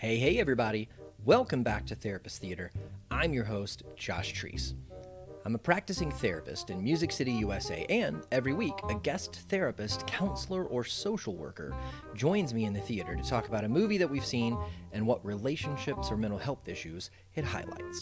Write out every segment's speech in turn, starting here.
Hey everybody, welcome back to Therapist Theater. I'm your host, Josh Treese. I'm a practicing therapist in Music City, USA, and every week a guest therapist, counselor, or social worker joins me in the theater to talk about a movie that we've seen and what relationships or mental health issues it highlights.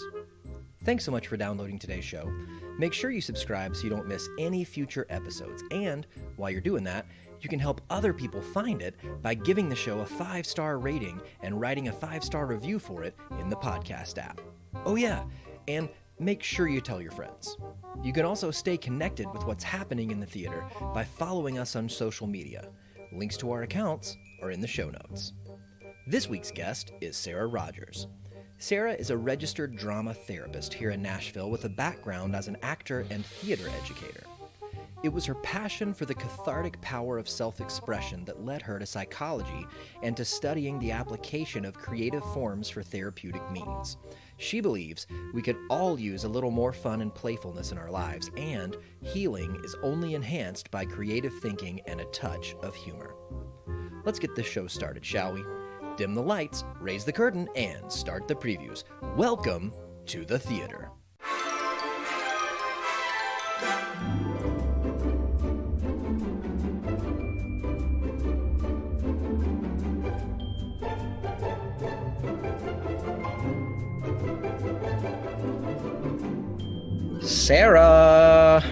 Thanks so much for downloading today's show. Make sure you subscribe so you don't miss any future episodes, and while you're doing that, you can help other people find it by giving the show a 5-star rating and writing a 5-star review for it in the podcast app. Oh yeah, and make sure you tell your friends. You can also stay connected with what's happening in the theater by following us on social media. Links to our accounts are in the show notes. This week's guest is Sarah Rogers. Sarah is a registered drama therapist here in Nashville with a background as an actor and theater educator. It was her passion for the cathartic power of self-expression that led her to psychology and to studying the application of creative forms for therapeutic means. She believes we could all use a little more fun and playfulness in our lives, and healing is only enhanced by creative thinking and a touch of humor. Let's get this show started, shall we? Dim the lights, raise the curtain, and start the previews. Welcome to the theater. Sarah!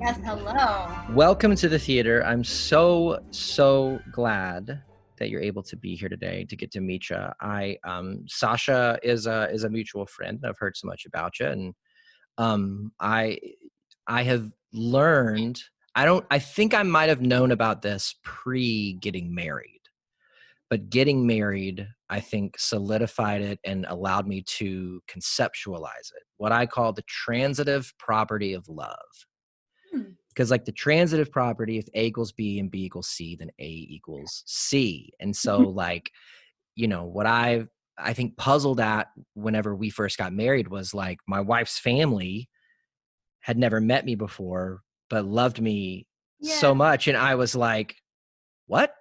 Yes, hello. Welcome to the theater. I'm so glad that you're able to be here today to get to meet you. Sasha is a mutual friend. I've heard so much about you, and I have learned. I think I might have known about this pre getting married, but getting married, I think, solidified it and allowed me to conceptualize it. What I call the transitive property of love. Because like the transitive property, if A equals B and B equals C, then A equals C. And so like, you know, what I think puzzled at whenever we first got married was like my wife's family had never met me before, but loved me so much. And I was like, what?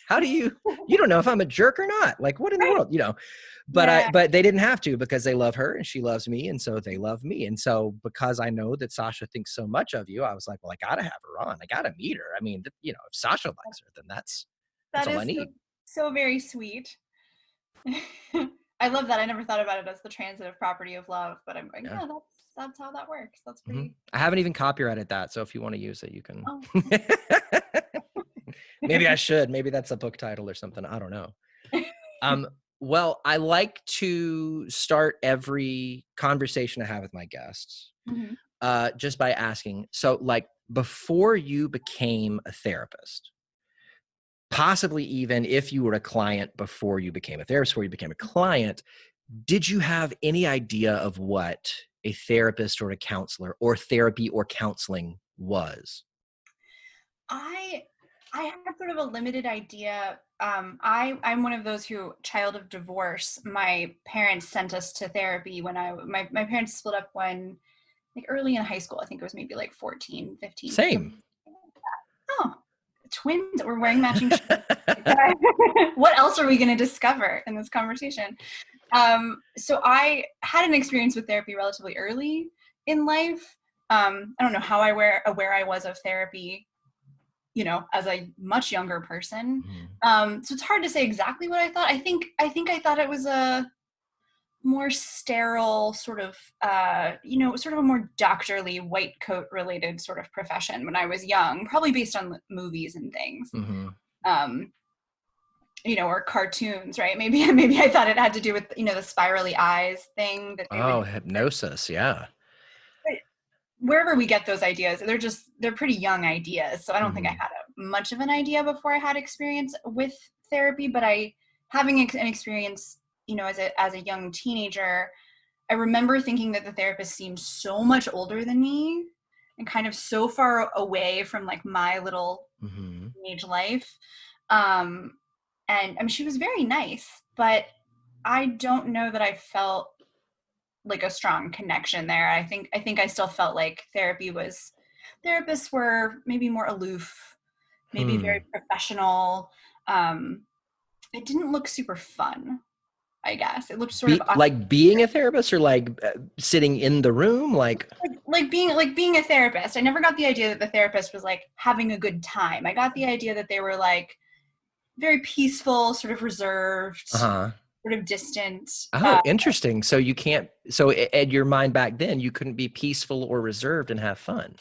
How do you don't know if I'm a jerk or not? Like what in the world, you know? But but they didn't have to, because they love her and she loves me. And so they love me. And so because I know that Sasha thinks so much of you, I was like, well, I got to have her on. I got to meet her. I mean, you know, if Sasha likes her, then that's all I need. So very sweet. I love that. I never thought about it as the transitive property of love, but I'm like, yeah, that's how that works. That's pretty. Mm-hmm. I haven't even copyrighted that. So if you want to use it, you can. Oh. Maybe I should. Maybe that's a book title or something. I don't know. Well, I like to start every conversation I have with my guests just by asking, so like before you became a therapist, possibly even if you were a client before you became a therapist, before you became a client, did you have any idea of what a therapist or a counselor or therapy or counseling was? I had sort of a limited idea. I'm one of those who, child of divorce, my parents sent us to therapy when my parents split up when, like early in high school. I think it was maybe like 14, 15. Same. Oh, twins. We're wearing matching shirts. What else are we going to discover in this conversation? So I had an experience with therapy relatively early in life. I don't know how aware I was of therapy, you know, as a much younger person. So it's hard to say exactly what I thought. I think I thought it was a more sterile sort of, sort of a more doctorly, white coat related sort of profession when I was young, probably based on movies and things, you know, or cartoons, right? Maybe I thought it had to do with, you know, the spirally eyes thing. Hypnosis. Yeah. Wherever we get those ideas, they're pretty young ideas. So I don't think I had much of an idea before I had experience with therapy, but having an experience, you know, as a young teenager, I remember thinking that the therapist seemed so much older than me and kind of so far away from like my little teenage life. And I mean, she was very nice, but I don't know that I felt like a strong connection there. I think I still felt like therapists were maybe more aloof, maybe very professional. It didn't look super fun. I guess. It looked sort of Like being a therapist, or like sitting in the room, like being a therapist. I never got the idea that the therapist was like having a good time. I got the idea that they were like very peaceful, sort of reserved, uh-huh. sort of distant. Oh, interesting. So you can't, so in your mind back then, you couldn't be peaceful or reserved and have fun.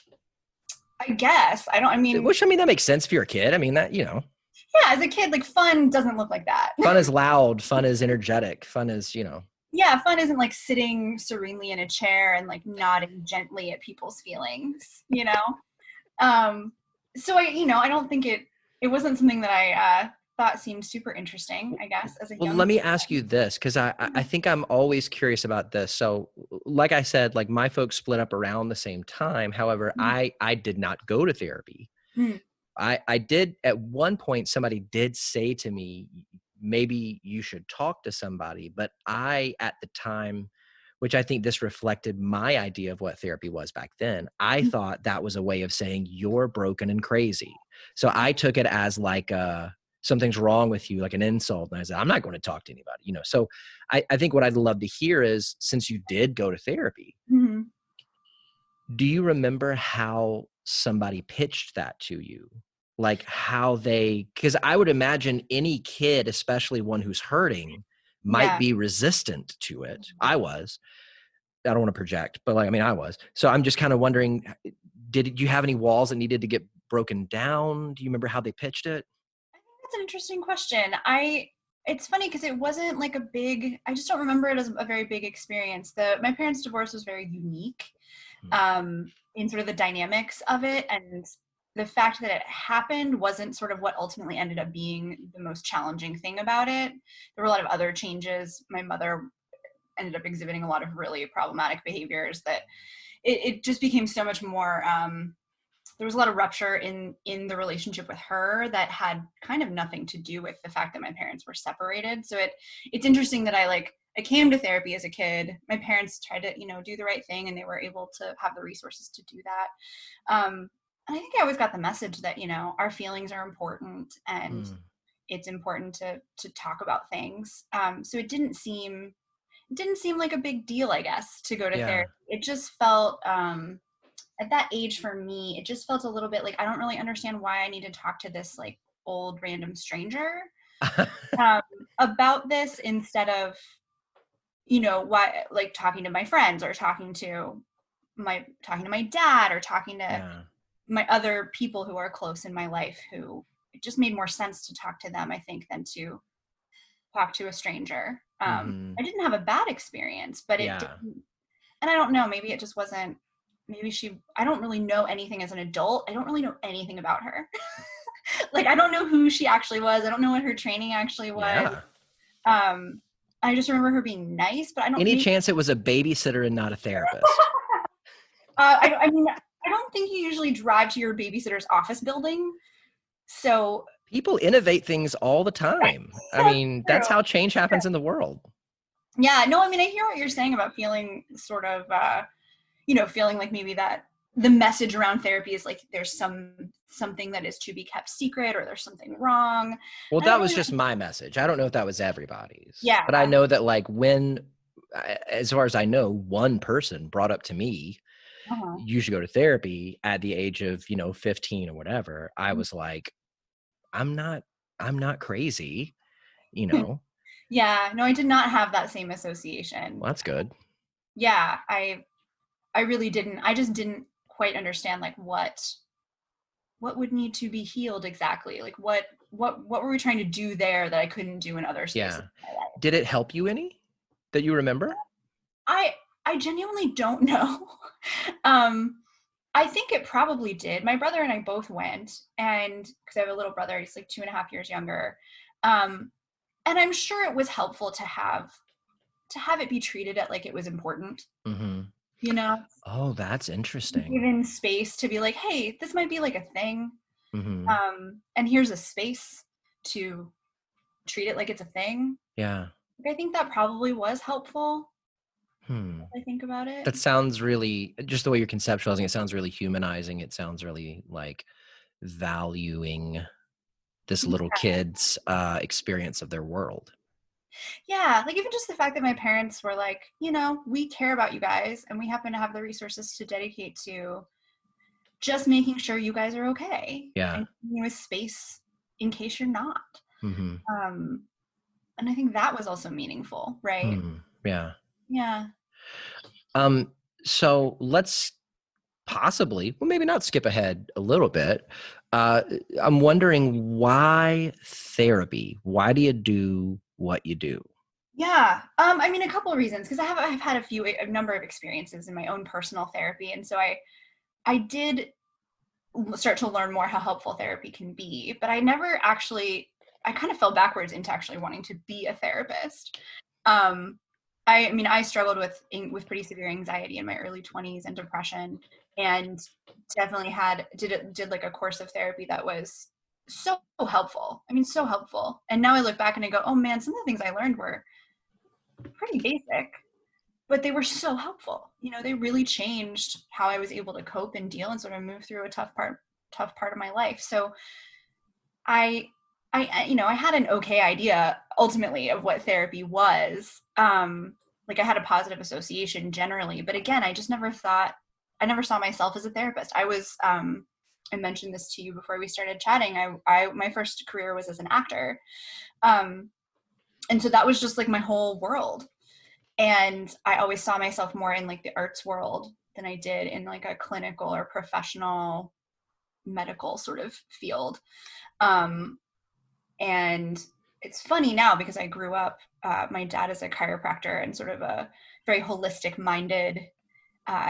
I guess. I mean, Which, I mean, that makes sense if you're a kid. I mean, that, you know, yeah, as a kid, like fun doesn't look like that. fun is loud, fun is energetic, fun is, you know. Yeah, fun isn't like sitting serenely in a chair and like nodding gently at people's feelings, you know? So I don't think it wasn't something that I thought seemed super interesting, I guess, as a Well, young let me person. ask you this, because I think I'm always curious about this. So, like I said, like my folks split up around the same time. However, I did not go to therapy. Mm-hmm. I did at one point, somebody did say to me, maybe you should talk to somebody. But I, at the time, which I think this reflected my idea of what therapy was back then, I thought that was a way of saying you're broken and crazy. So I took it as like something's wrong with you, like an insult. And I said, I'm not going to talk to anybody, you know? So I think what I'd love to hear is, since you did go to therapy, Mm-hmm. do you remember how somebody pitched that to you? Like how they, because I would imagine any kid, especially one who's hurting, might Yeah. be resistant to it. I was. I don't want to project, but like, I mean, I was. So I'm just kind of wondering, did you have any walls that needed to get broken down? Do you remember how they pitched it? I think that's an interesting question. It's funny because it wasn't like a big, I just don't remember it as a very big experience. My parents' divorce was very unique in sort of the dynamics of it, and the fact that it happened wasn't sort of what ultimately ended up being the most challenging thing about it. There were a lot of other changes. My mother ended up exhibiting a lot of really problematic behaviors that it just became so much more there was a lot of rupture in the relationship with her that had kind of nothing to do with the fact that my parents were separated. So it's interesting that I came to therapy as a kid. My parents tried to do the right thing, and they were able to have the resources to do that. And I think I always got the message that our feelings are important, and Hmm. it's important to talk about things. So it didn't seem like a big deal, I guess, to go to Yeah. therapy. It just felt at that age for me, it just felt a little bit like I don't really understand why I need to talk to this like old random stranger um, about this instead of why like talking to my friends or talking to my dad or talking to Yeah. my other people who are close in my life who it just made more sense to talk to them, I think, than to talk to a stranger. Hmm. I didn't have a bad experience, but it Yeah. didn't, and I don't know, maybe it just wasn't, I don't really know anything as an adult. I don't really know anything about her. Like, I don't know who she actually was. I don't know what her training actually was. Yeah. Um, I just remember her being nice, but I don't, Any maybe, chance it was a babysitter and not a therapist? I mean, I don't think you usually drive to your babysitter's office building. So People innovate things all the time. I that's mean, that's true. how change happens in the world. Yeah, no, I mean, I hear what you're saying about feeling sort of, feeling like maybe that the message around therapy is like there's something that is to be kept secret or there's something wrong. Well, I don't that was really just know. my message. I don't know if that was everybody's, Yeah. but I know that like as far as I know, one person brought up to me, Uh-huh. you should go to therapy at the age of, 15 or whatever. I was like, I'm not, I'm not crazy, you know? Yeah, no, I did not have that same association. Well, that's good. Yeah, I really didn't. I just didn't quite understand like what would need to be healed exactly. Like what were we trying to do there that I couldn't do in other spaces Yeah. of my life? Did it help you any that you remember? I I genuinely don't know. um I think it probably did. My brother and I both went, and because I have a little brother, he's like 2.5 years younger. Um, and I'm sure it was helpful to have it be treated at like it was important, Mm-hmm. you know, Oh, that's interesting. given space to be like, hey, this might be like a thing. Mm-hmm. And here's a space to treat it like it's a thing. Yeah. Like, I think that probably was helpful. Hmm. If I think about it. That sounds really, just the way you're conceptualizing it sounds really humanizing. It sounds really like valuing this little kid's experience of their world. Yeah, like even just the fact that my parents were like, we care about you guys and we happen to have the resources to dedicate to just making sure you guys are okay Yeah. and giving you a space in case you're not. Mm-hmm. Um, and I think that was also meaningful, right? Yeah. Yeah. So let's possibly, well, maybe not skip ahead a little bit. I'm wondering, why therapy? Why do you do what you do? Yeah. I mean, a couple of reasons, because I've had a number of experiences in my own personal therapy. And so I did start to learn more how helpful therapy can be, but I kind of fell backwards into actually wanting to be a therapist. Um, I mean, I struggled with pretty severe anxiety in my early 20s and depression, and definitely did like a course of therapy that was so helpful. I mean, so helpful. And now I look back and I go, oh man, some of the things I learned were pretty basic, but they were so helpful. They really changed how I was able to cope and deal and sort of move through a tough part of my life. So I I had an okay idea ultimately of what therapy was. Like I had a positive association generally, but again, I never saw myself as a therapist. I mentioned this to you before we started chatting. My first career was as an actor. Um, and so that was just like my whole world. And I always saw myself more in like the arts world than I did in like a clinical or professional medical sort of field. Um, and it's funny now because I grew up, my dad is a chiropractor and sort of a very holistic minded,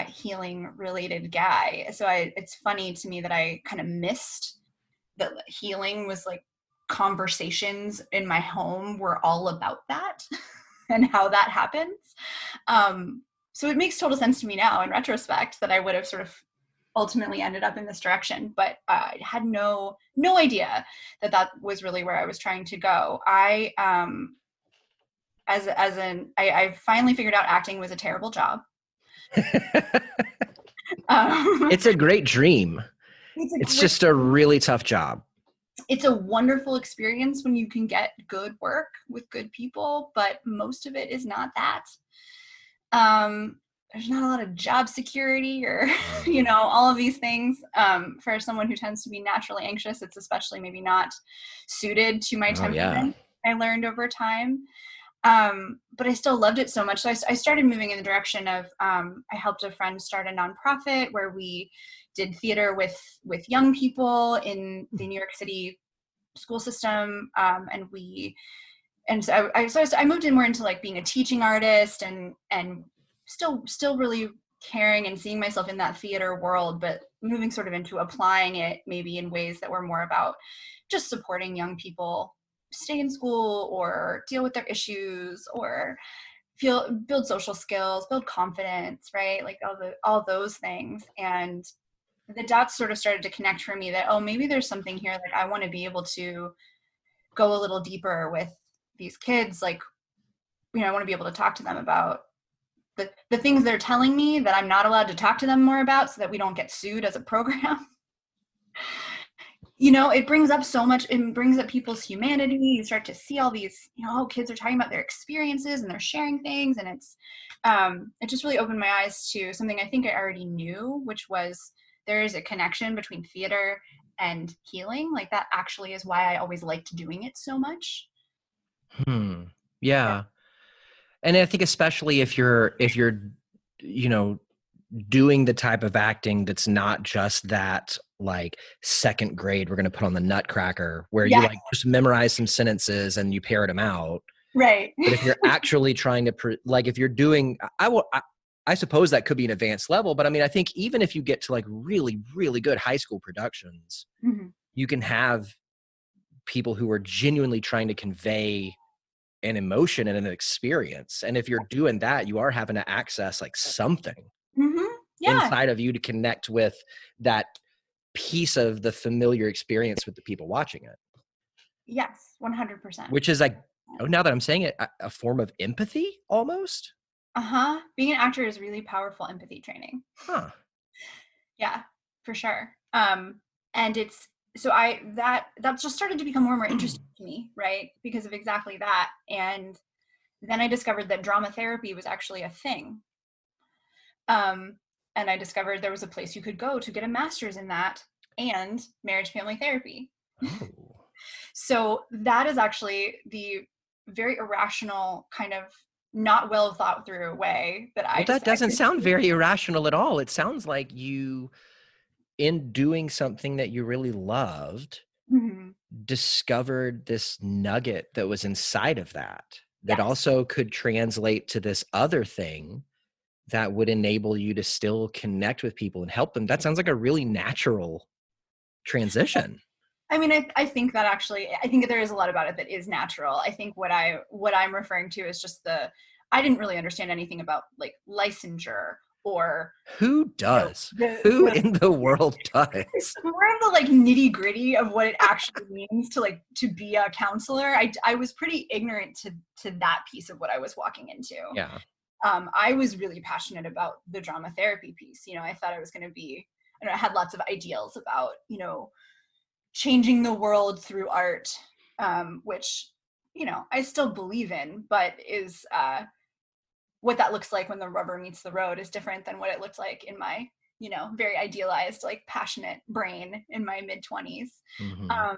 healing related guy. So it's funny to me that I kind of missed that healing was like conversations in my home were all about that and how that happens. So it makes total sense to me now in retrospect that I would have sort of ultimately ended up in this direction, but I had no idea that was really where I was trying to go. I finally figured out acting was a terrible job. Um, It's a great dream. it's a It's great, just a really tough job. it's a wonderful experience when you can get good work with good people, but most of it is not that. Um, there's not a lot of job security or, all of these things. For someone who tends to be naturally anxious, it's especially maybe not suited to my Oh yeah. temperament, I learned over time. But I still loved it so much. So I started moving in the direction of, I helped a friend start a nonprofit where we did theater with young people in the New York City school system. I moved in more into like being a teaching artist and still really caring and seeing myself in that theater world, but moving sort of into applying it maybe in ways that were more about just supporting young people stay in school or deal with their issues or build social skills, build confidence, right? Like all those things. And the dots sort of started to connect for me that, oh, maybe there's something here. Like I want to be able to go a little deeper with these kids. Like, I want to be able to talk to them about the things they're telling me that I'm not allowed to talk to them more about so that we don't get sued as a program. It brings up so much. It brings up people's humanity. You start to see all these, kids are talking about their experiences and they're sharing things. And it just really opened my eyes to something I think I already knew, which was there is a connection between theater and healing. Like that actually is why I always liked doing it so much. Yeah. And I think especially if you're, you know, doing the type of acting that's not just that like second grade, we're going to put on the Nutcracker where you Yeah, like just memorize some sentences and you parrot them out. right. But if you're actually trying to like, if you're doing, I suppose that could be an advanced level, but I mean, I think even if you get to like really, really good high school productions, Mhm. you can have people who are genuinely trying to convey an emotion and an experience. And if you're doing that, you are having to access like something Yeah. inside of you to connect with that piece of the familiar experience with the people watching it, Yes, 100%. which is like, oh, now that I'm saying it, a form of empathy almost. Uh-huh. Being an actor is really powerful empathy training. Huh. Yeah, for sure. And it's so that just started to become more and more interesting to me, right? Because of exactly that. And then I discovered that drama therapy was actually a thing. Um, and I discovered there was a place you could go to get a master's in that and marriage family therapy. Oh. So that is actually the very irrational, kind of not well thought through way that I Well, that decided doesn't sound to. very irrational at all. It sounds like you, in doing something that you really loved, Mhm. discovered this nugget that was inside of that Yes. also could translate to this other thing that would enable you to still connect with people and help them. That sounds like a really natural transition. I mean, I think that actually, I think there is a lot about it that is natural. I think what I'm referring to is just I didn't really understand anything about like licensure or, Who you know, does? Who in the world does? more of the like nitty gritty of what it actually means to like to be a counselor. I was pretty ignorant to that piece of what I was walking into. Yeah. I was really passionate about the drama therapy piece. You know, I thought I was going to be, I had lots of ideals about, changing the world through art, which, I still believe in, but is what that looks like when the rubber meets the road is different than what it looked like in my, very idealized, like passionate brain in my mid 20s. Mhm. Um,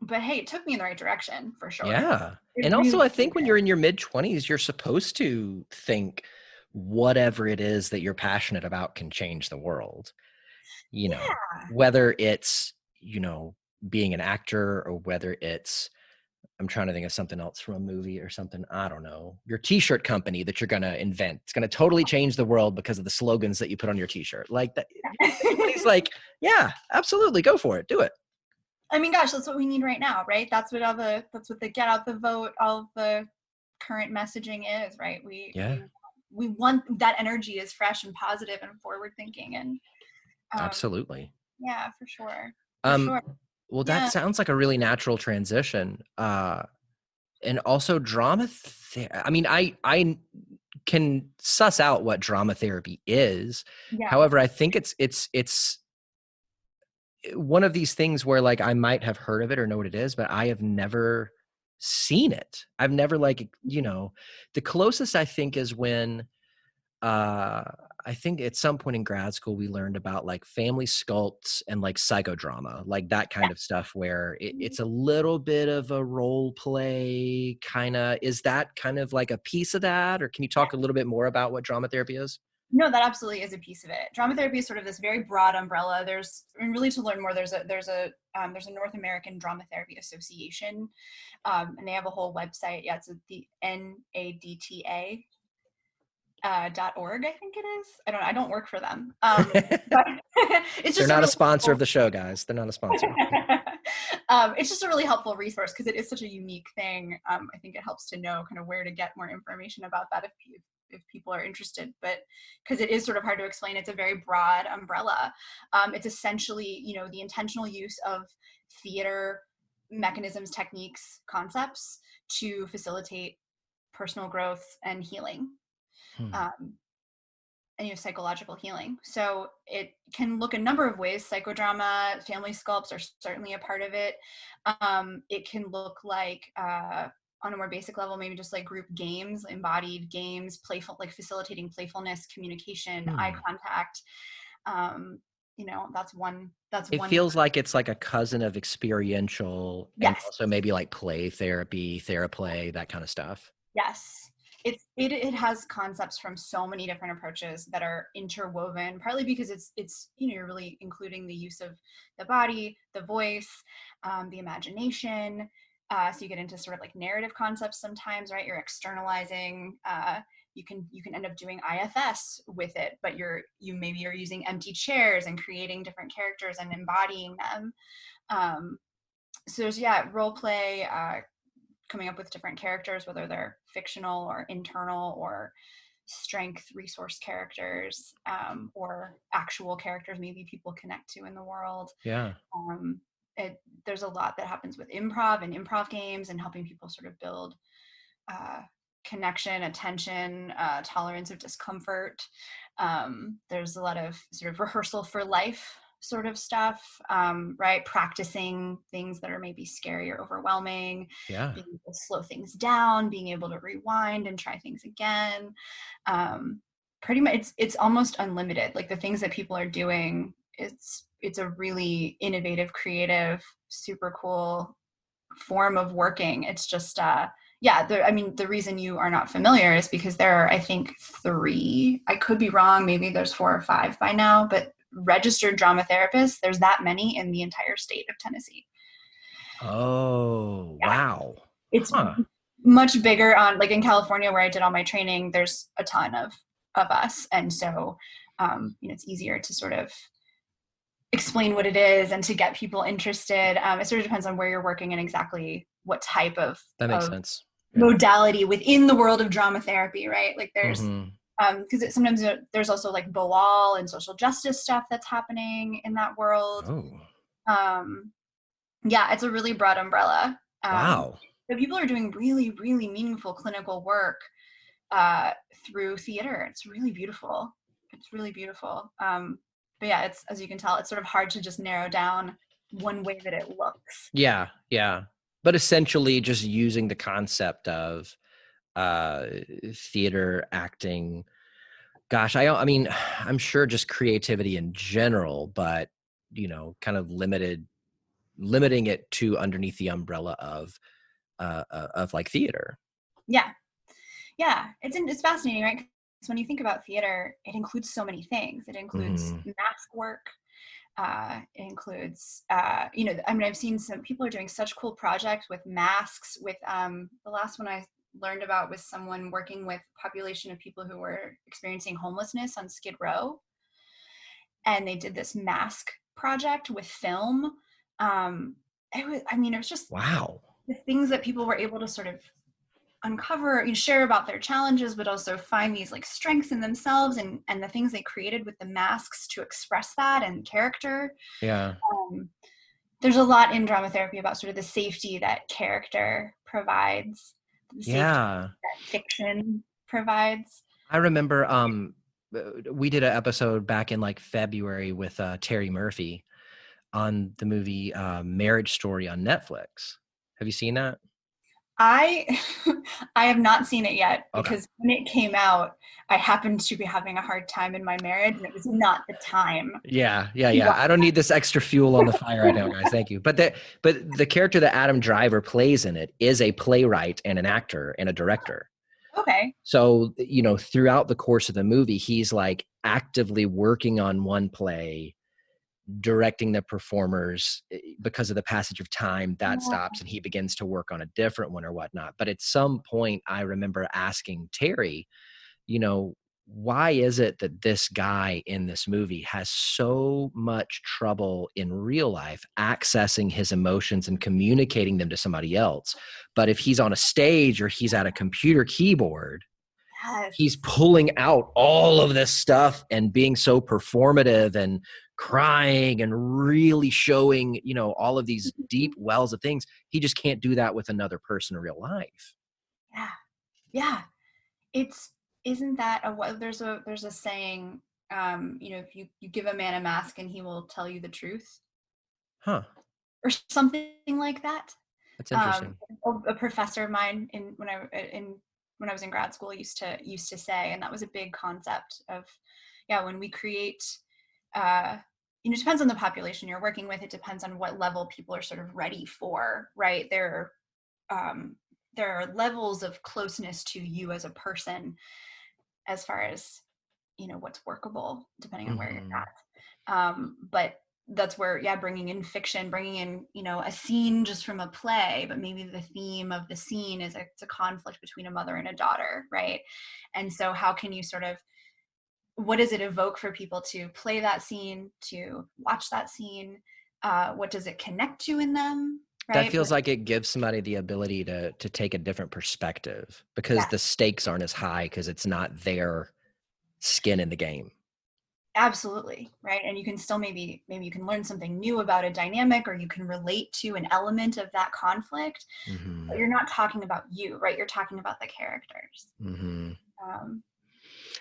but hey, it took me in the right direction for sure. Yeah. It And really, also, I really think when did. you're in your mid-20s, you're supposed to think whatever it is that you're passionate about can change the world. You know, Yeah. whether it's, being an actor or whether it's, I'm trying to think of something else from a movie or something. I don't know. Your t-shirt company that you're going to invent. It's going to totally change the world because of the slogans that you put on your t-shirt. Like that. Mid-20s, like, yeah, absolutely. Go for it. Do it. I mean, gosh, that's what we need right now, right? That's what the get out the vote, all of the current messaging is, right? Yeah, We want that energy is fresh and positive and forward thinking, and um, absolutely. yeah, for sure, for Um, sure. well, that Yeah, sounds like a really natural transition. And also I mean, I can suss out what drama therapy is. yeah, However, I think it's one of these things where like I might have heard of it or know what it is, but I have never seen it. I've never the closest I think is when uh I think at some point in grad school we learned about like family sculpts and like psychodrama, like that yeah. kind of stuff where it's a little bit of a role play kind of. Is that kind of like a piece of that, or can you talk a little bit more about what drama therapy is? No, that absolutely is a piece of it. Drama therapy is sort of this very broad umbrella. And really to learn more, there's a North American Drama Therapy Association, and they have a whole website. Yeah, it's the NADTA .org, I think it is. I don't work for them. But it's They're just a not a really sponsor of helpful, the show, guys. They're not a sponsor. it's just a really helpful resource because it is such a unique thing. I think it helps to know kind of where to get more information about that if people are interested, but because it is sort of hard to explain, it's a very broad umbrella. It's essentially, the intentional use of theater mechanisms, techniques, concepts to facilitate personal growth and healing. Hmm. Um, and psychological healing. So it can look a number of ways. Psychodrama, family sculpts are certainly a part of it. It can look like on a more basic level, maybe just like group games, embodied games, playful, like facilitating playfulness, communication, eye Hmm. contact. That's one. That's It one. feels like it's like a cousin of experiential and Yes. also maybe like play therapy, theraplay, that kind of stuff. Yes. It has concepts from so many different approaches that are interwoven, partly because it's you're really including the use of the body, the voice, the imagination. So you get into sort of like narrative concepts sometimes, right? You're externalizing. You can end up doing IFS with it, but maybe you're using empty chairs and creating different characters and embodying them. So there's role play, coming up with different characters, whether they're fictional or internal or strength resource characters, or actual characters maybe people connect to in the world. Yeah. Um, there's a lot that happens with improv and improv games and helping people sort of build uh, connection, attention, tolerance of discomfort. There's a lot of sort of rehearsal for life sort of stuff, right? Practicing things that are maybe scary or overwhelming, Yeah. being able to slow things down, being able to rewind and try things again. Pretty much it's almost unlimited. Like the things that people are doing, it's a really innovative, creative, super cool form of working. It's just yeah, I mean, the reason you are not familiar is because there are, I think, 3, I could be wrong, maybe there's 4 or 5 by now, but registered drama therapists, there's that many in the entire state of Tennessee. Oh, Yeah, wow. it's Huh. much bigger on, like in California where I did all my training, there's a ton of us. And so, it's easier to sort of explain what it is and to get people interested. It sort of depends on where you're working and exactly what type That makes sense. Yeah. modality within the world of drama therapy, right? Like there's, Mm-hmm. because sometimes there's also like BOAL and social justice stuff that's happening in that world. Oh, Um, yeah, it's a really broad umbrella. wow. So people are doing really, really meaningful clinical work through theater. It's really beautiful. It's really beautiful. But yeah, it's, as you can tell, it's sort of hard to just narrow down one way that it looks. Yeah, yeah. But essentially just using the concept of theater, acting. Gosh, I mean, I'm sure just creativity in general, but kind of limiting it to underneath the umbrella of like theater. Yeah, yeah, it's fascinating, right? Because when you think about theater, it includes so many things. It includes Mm-hmm. mask work. It includes, I mean, I've seen some people are doing such cool projects with masks. With the last one I learned about was someone working with a population of people who were experiencing homelessness on Skid Row, and they did this mask project with film. It was just Wow. the things that people were able to sort of uncover, share about their challenges, but also find these like strengths in themselves, and the things they created with the masks to express that and character. Yeah. um, there's a lot in drama therapy about sort of the safety that character provides, the safety Yeah. that fiction provides. I remember we did an episode back in like February with Terry Murphy on the movie Marriage Story on Netflix. Have you seen that? I I have not seen it yet Okay. because when it came out, I happened to be having a hard time in my marriage, and it was not the time. Yeah. I don't need this extra fuel on the fire right now, guys. Thank you. But the character that Adam Driver plays in it is a playwright and an actor and a director. Okay. So, throughout the course of the movie, he's like actively working on one play, directing the performers. Because of the passage of time, that stops and he begins to work on a different one or whatnot. But at some point, I remember asking Terry, you know, why is it that this guy in this movie has so much trouble in real life accessing his emotions and communicating them to somebody else? But if he's on a stage or he's at a computer keyboard, Yes. he's pulling out all of this stuff and being so performative and crying and really showing, all of these deep wells of things. He just can't do that with another person in real life. Yeah. Yeah. It's isn't that there's a saying, if you give a man a mask and he will tell you the truth, Huh. or something like that. That's interesting. A professor of mine when I was in grad school used to say, and that was a big concept of, yeah, when we create, it depends on the population you're working with. It depends on what level people are sort of ready for, right? There are levels of closeness to you as a person as far as, what's workable depending on where you're Mm-hmm. at. But that's where, yeah, bringing in fiction, bringing in, a scene just from a play, but maybe the theme of the scene is it's a conflict between a mother and a daughter, right? And so how can you sort of, what does it evoke for people to play that scene, to watch that scene? What does it connect to in them, That right? feels like it gives somebody the ability to take a different perspective because Yeah, the stakes aren't as high because it's not their skin in the game. absolutely, right? And you can still maybe you can learn something new about a dynamic, or you can relate to an element of that conflict, Mm-hmm. but you're not talking about you, right? You're talking about the characters. Mm-hmm. Um,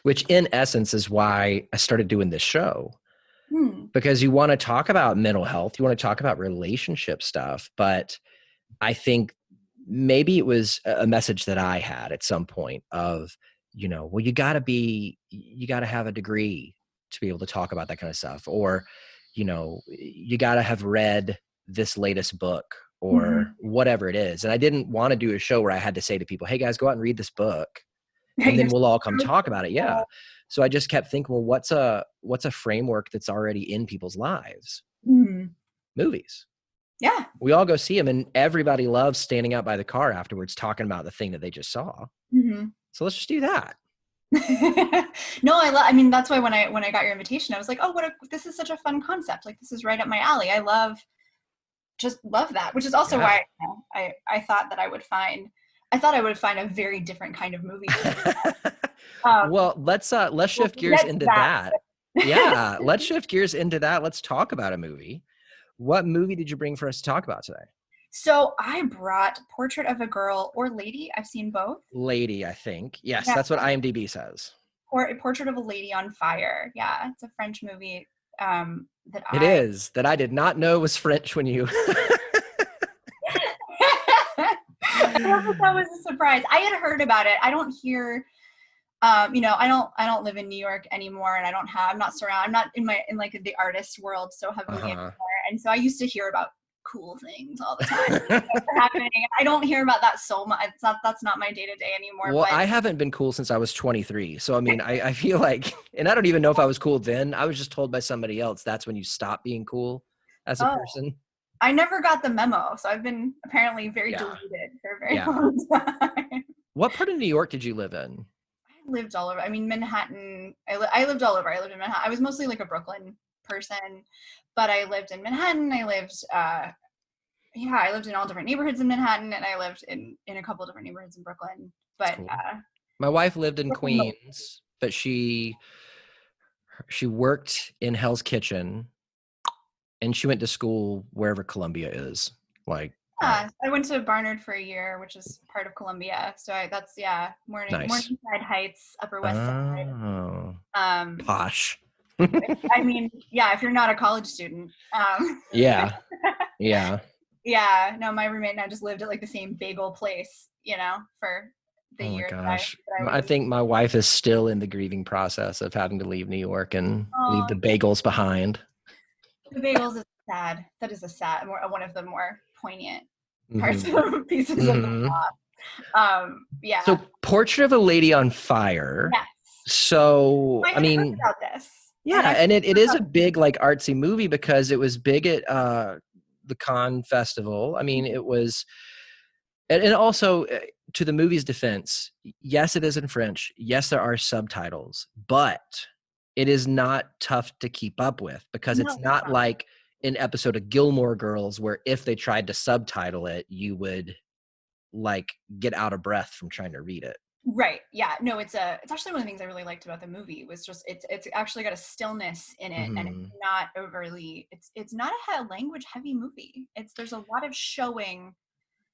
Which in essence is why I started doing this show. because you want to talk about mental health, you want to talk about relationship stuff, but I think maybe it was a message that I had at some point of, well, you got to have a degree to be able to talk about that kind of stuff. Or, you got to have read this latest book or whatever it is. And I didn't want to do a show where I had to say to people, hey guys, go out and read this book and then we'll all come talk about it. Yeah. So I just kept thinking, well, what's a framework that's already in people's lives? Movies. Yeah. We all go see them, and everybody loves standing out by the car afterwards talking about the thing that they just saw. So let's just do that. No, I mean, that's why when I got your invitation, I was like, oh, this is such a fun concept. Like, this is right up my alley. I just love that, which is also why I thought that I would find a very different kind of movie. Well, let's shift gears into that. Yeah, let's shift gears into that. Let's talk about a movie. What movie did you bring for us to talk about today? So I brought Portrait of a Girl or Lady. I've seen both. Lady, I think. Yes, that's what IMDb says. Or Portrait of a Lady on Fire. Yeah, it's a French movie that I did not know was French when you... That was a surprise. I had heard about it. I don't hear... I don't live in New York anymore, and I'm not in the artist world so heavily anymore. And so I used to hear about cool things all the time happening. I don't hear about that so much. That's not my day to day anymore. Well, I haven't been cool since I was 23. So, I mean, I feel like, and I don't even know if I was cool then. I was just told by somebody else, that's when you stop being cool as a person. I never got the memo. So I've been apparently very deluded for a very long time. What part of New York did you live in? I lived all over. I mean, Manhattan. I lived all over. I lived in Manhattan. I was mostly like a Brooklyn person, but I lived in Manhattan. I lived in all different neighborhoods in Manhattan, and I lived in a couple of different neighborhoods in Brooklyn. But cool. My wife lived in Queens, but she worked in Hell's Kitchen, and she went to school wherever Columbia is. Like, I went to Barnard for a year, which is part of Columbia. So Morningside Heights, Upper West Side. Posh. I mean, yeah, if you're not a college student. Yeah. Yeah. No, my roommate and I just lived at like the same bagel place, for the year. Oh my gosh. I think my wife is still in the grieving process of having to leave New York and leave the bagels behind. The bagels is sad. That is one of the more poignant parts of pieces of the plot. Yeah. So, Portrait of a Lady on Fire. Yes. So, I mean, about this. Yeah, and it is a big like artsy movie because it was big at the Cannes Festival. I mean, it was, and also to the movie's defense, yes, it is in French. Yes, there are subtitles, but it is not tough to keep up with because it's not like an episode of Gilmore Girls where if they tried to subtitle it, you would like get out of breath from trying to read it. Right. Yeah. No, it's actually one of the things I really liked about the movie was just it's actually got a stillness in it, and it's not overly it's not a language heavy movie. There's a lot of showing.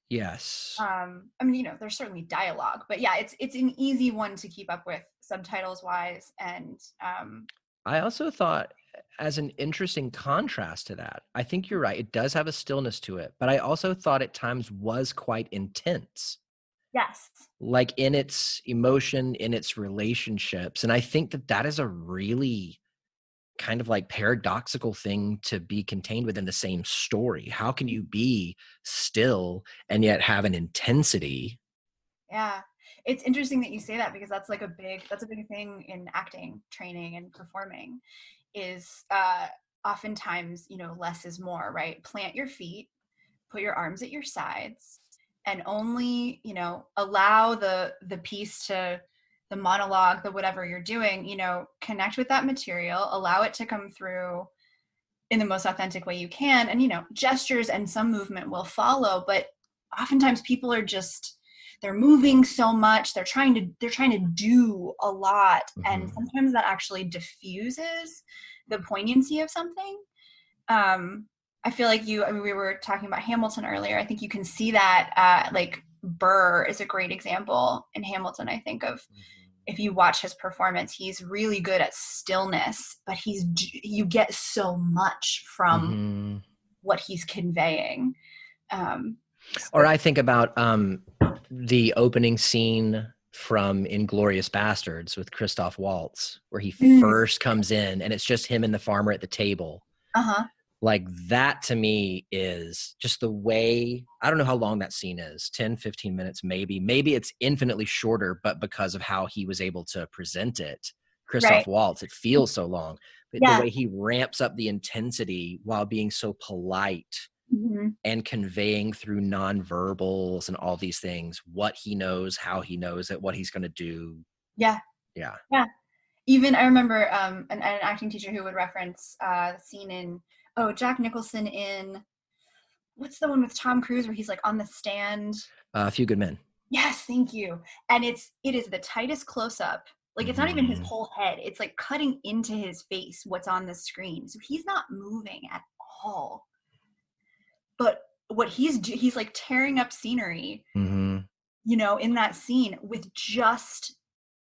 Yes. I mean, there's certainly dialogue, but yeah, it's an easy one to keep up with subtitles wise, and I also thought, as an interesting contrast to that, I think you're right. It does have a stillness to it, but I also thought at times was quite intense. Yes. Like in its emotion, in its relationships. And I think that is a really kind of like paradoxical thing to be contained within the same story. How can you be still and yet have an intensity? Yeah. It's interesting that you say that because that's a big thing in acting training and performing is oftentimes, less is more, right? Plant your feet, put your arms at your sides, and only, allow the piece to the monologue, the whatever you're doing, connect with that material, allow it to come through in the most authentic way you can. And, gestures and some movement will follow, but oftentimes people are they're moving so much. They're trying to do a lot. And sometimes that actually diffuses the poignancy of something. I feel like we were talking about Hamilton earlier. I think you can see that, like Burr is a great example in Hamilton, I think, of if you watch his performance, he's really good at stillness, but you get so much from Mm-hmm. what he's conveying. Or So, I think about the opening scene from Inglorious Bastards with Christoph Waltz, where he first comes in and it's just him and the farmer at the table. uh-huh. Like that to me is just the way, I don't know how long that scene is, 10, 15 minutes, maybe it's infinitely shorter, but because of how he was able to present it, Right. Christoph Waltz, it feels so long, but the Yeah. way he ramps up the intensity while being so polite Mm-hmm. and conveying through nonverbals and all these things, what he knows, how he knows it, what he's going to do. Yeah. Yeah. Yeah. Even I remember an acting teacher who would reference the scene in Jack Nicholson in, what's the one with Tom Cruise where he's like on the stand? A Few Good Men. Yes, thank you. And it is the tightest close up. Like it's not even his whole head. It's like cutting into his face what's on the screen. So he's not moving at all. But what he's like tearing up scenery, Mm-hmm. in that scene with just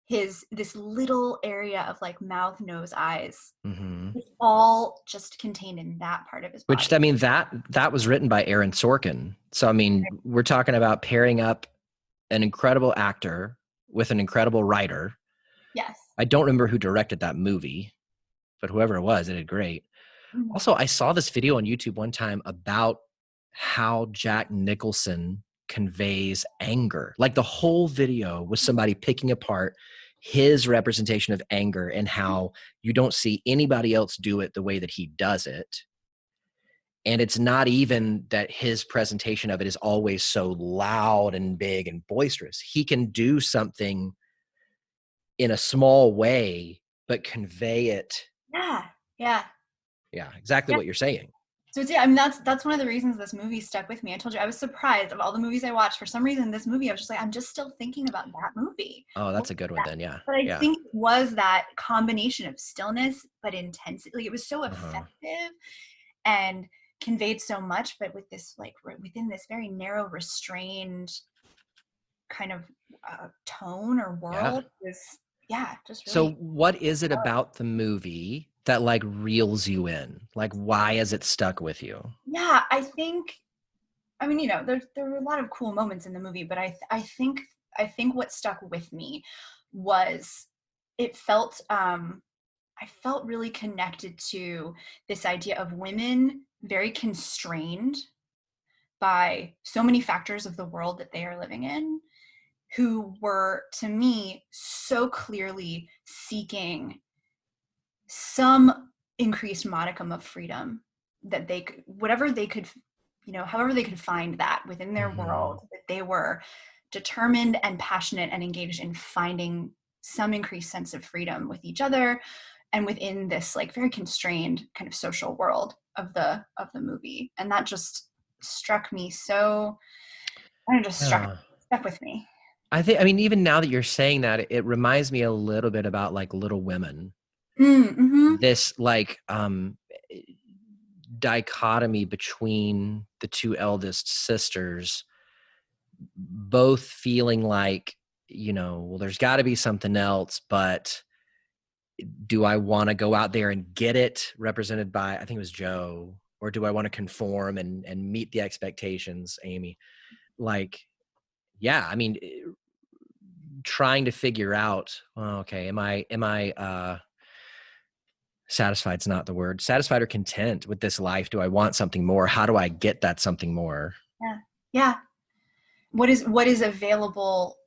this little area of like mouth, nose, eyes. Mm-hmm. It's all just contained in that part of his body. Which, I mean, that was written by Aaron Sorkin. So, I mean, we're talking about pairing up an incredible actor with an incredible writer. Yes. I don't remember who directed that movie, but whoever it was, it did great. Mm-hmm. Also, I saw this video on YouTube one time about how Jack Nicholson conveys anger. Like the whole video was somebody picking apart his representation of anger and how you don't see anybody else do it the way that he does it. And it's not even that his presentation of it is always so loud and big and boisterous. He can do something in a small way, but convey it. Yeah. Yeah. Yeah, exactly what you're saying. So I mean, that's one of the reasons this movie stuck with me. I told you I was surprised of all the movies I watched. For some reason, this movie, I was just like, I'm just still thinking about that movie. Oh, that's a good one then. Yeah. But I Yeah. think it was that combination of stillness but intensity. It was so effective and conveyed so much, but with this like within this very narrow, restrained kind of tone or world. Was just really. So what is it about the movie that like reels you in? Like, why has it stuck with you? Yeah, I mean, there were a lot of cool moments in the movie, but I think what stuck with me was it felt I felt really connected to this idea of women very constrained by so many factors of the world that they are living in, who were, to me, so clearly seeking some increased modicum of freedom that they could, whatever they could, however they could find that within their world, that they were determined and passionate and engaged in finding some increased sense of freedom with each other and within this like very constrained kind of social world of the movie. And that just struck me so, stuck with me. I mean, even now that you're saying that, it reminds me a little bit about like Little Women. Mm-hmm. This like dichotomy between the two eldest sisters, both feeling like, well, there's got to be something else, but do I want to go out there and get it, represented by, I think it was Joe, or do I want to conform and meet the expectations, Amy? Like, yeah, I mean, trying to figure out, okay, am I satisfied's not the word, satisfied or content with this life? Do I want something more? How do I get that something more? Yeah. What is available,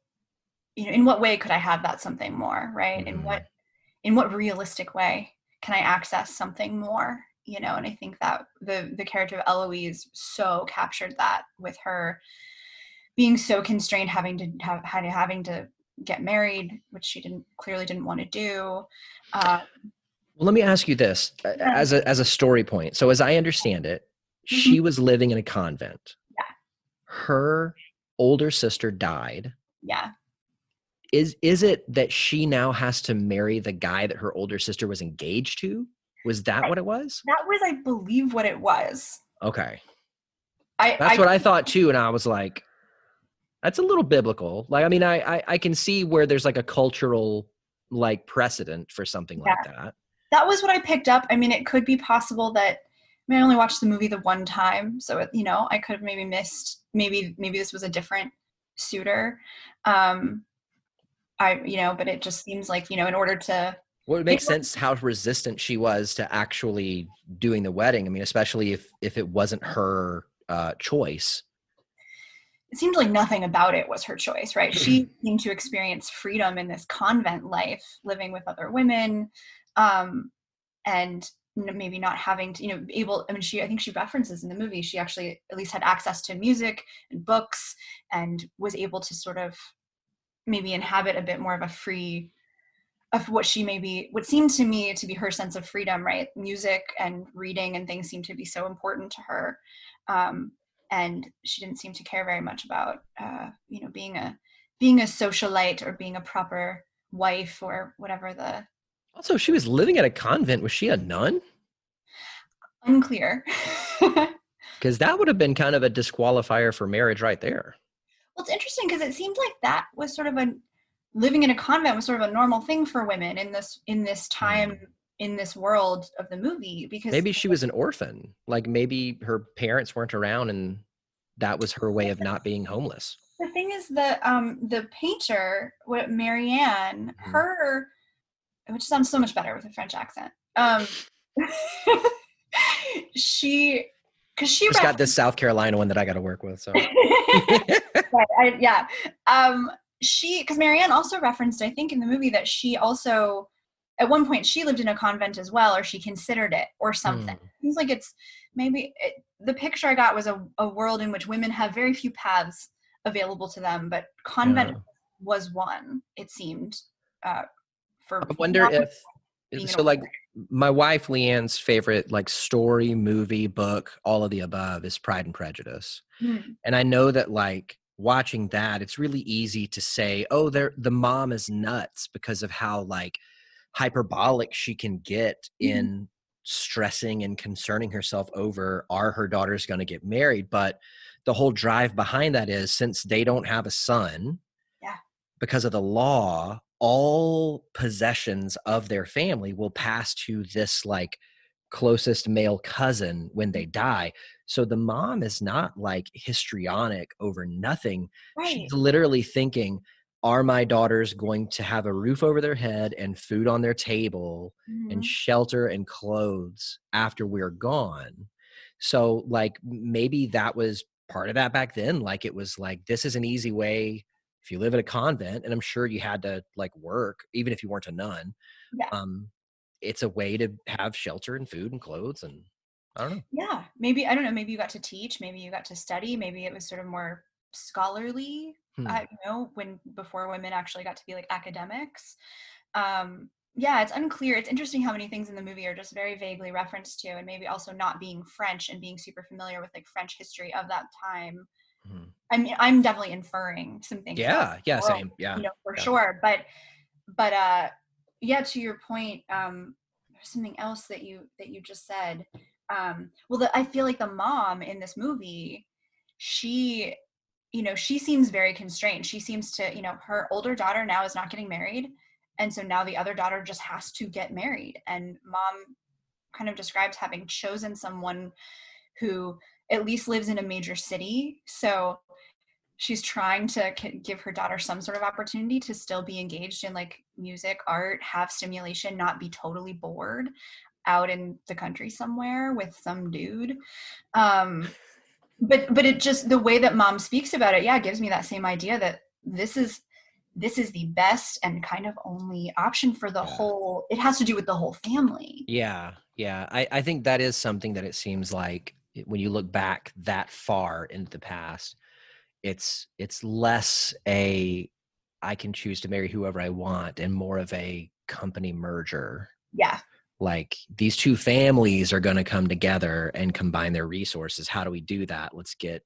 in what way could I have that something more, right? In what realistic way can I access something more? And I think that the character of Eloise so captured that, with her being so constrained, having to get married, which she clearly didn't want to do. Well, let me ask you this as a story point. So as I understand it, she was living in a convent. Yeah. Her older sister died. Yeah. Is it that she now has to marry the guy that her older sister was engaged to? Was that what it was? That was, I believe, what it was. Okay. That's what I thought too. And I was like, That's a little biblical. Like, I mean, I can see where there's like a cultural like precedent for something Yeah, like that. that was what I picked up. I mean, it could be possible that, I mean, I only watched the movie the one time, so I could have maybe missed, maybe this was a different suitor. But it just seems like, in order to, Well, it makes sense how resistant she was to actually doing the wedding. I mean, especially if it wasn't her choice. it seemed like nothing about it was her choice, right? She seemed to experience freedom in this convent life, living with other women, and maybe not having to, I mean, I think she references in the movie, she actually at least had access to music and books and was able to sort of maybe inhabit a bit more of a free, of what seemed to me to be her sense of freedom, right? Music and reading and things seemed to be so important to her. And she didn't seem to care very much about, being a socialite or being a proper wife or whatever the. Also, she was living at a convent. Was she a nun? Unclear. Because that would have been kind of a disqualifier for marriage right there. Well, it's interesting because it seemed like that was sort of living in a convent was sort of a normal thing for women in this time, in this world of the movie, because maybe she was an orphan. Like maybe her parents weren't around and that was her way of not being homeless. the thing is the painter, what Marianne, her, which sounds so much better with a French accent, she, because she just got this South Carolina one that I got to work with. So yeah, because Marianne also referenced, I think, in the movie that she also, at one point, she lived in a convent as well, or she considered it, or something. Seems like it's the picture I got was a world in which women have very few paths available to them, but convent was one. It seemed. For I wonder if so. Like my wife Leanne's favorite like story, movie, book, all of the above is Pride and Prejudice, and I know that like watching that, it's really easy to say, oh, the mom is nuts because of how like hyperbolic she can get in stressing and concerning herself over, are her daughters going to get married? But the whole drive behind that is, since they don't have a son, because of the law, all possessions of their family will pass to this like closest male cousin when they die. So the mom is not like histrionic over nothing. Right. She's literally thinking, are my daughters going to have a roof over their head and food on their table and shelter and clothes after we're gone? So like maybe that was part of that back then. Like it was like, this is an easy way. If you live at a convent, and I'm sure you had to like work, even if you weren't a nun, it's a way to have shelter and food and clothes. And I don't know. Yeah, maybe, I don't know, maybe you got to teach, maybe you got to study, maybe it was sort of more scholarly, before women actually got to be like academics. It's unclear. It's interesting how many things in the movie are just very vaguely referenced to, and maybe also not being French and being super familiar with like French history of that time. I mean, I'm definitely inferring some things. Yeah, same. Yeah, for sure. But to your point, there's something else that you just said. I feel like the mom in this movie, she seems very constrained. She seems to, her older daughter now is not getting married. And so now the other daughter just has to get married. And mom kind of describes having chosen someone who at least lives in a major city. So she's trying to give her daughter some sort of opportunity to still be engaged in like music, art, have stimulation, not be totally bored out in the country somewhere with some dude. But it just, the way that mom speaks about it, gives me that same idea that this is the best and kind of only option for the whole, it has to do with the whole family. Yeah. I think that is something that it seems like when you look back that far into the past, it's less I can choose to marry whoever I want and more of a company merger. Yeah. Like these two families are going to come together and combine their resources. How do we do that? Let's get,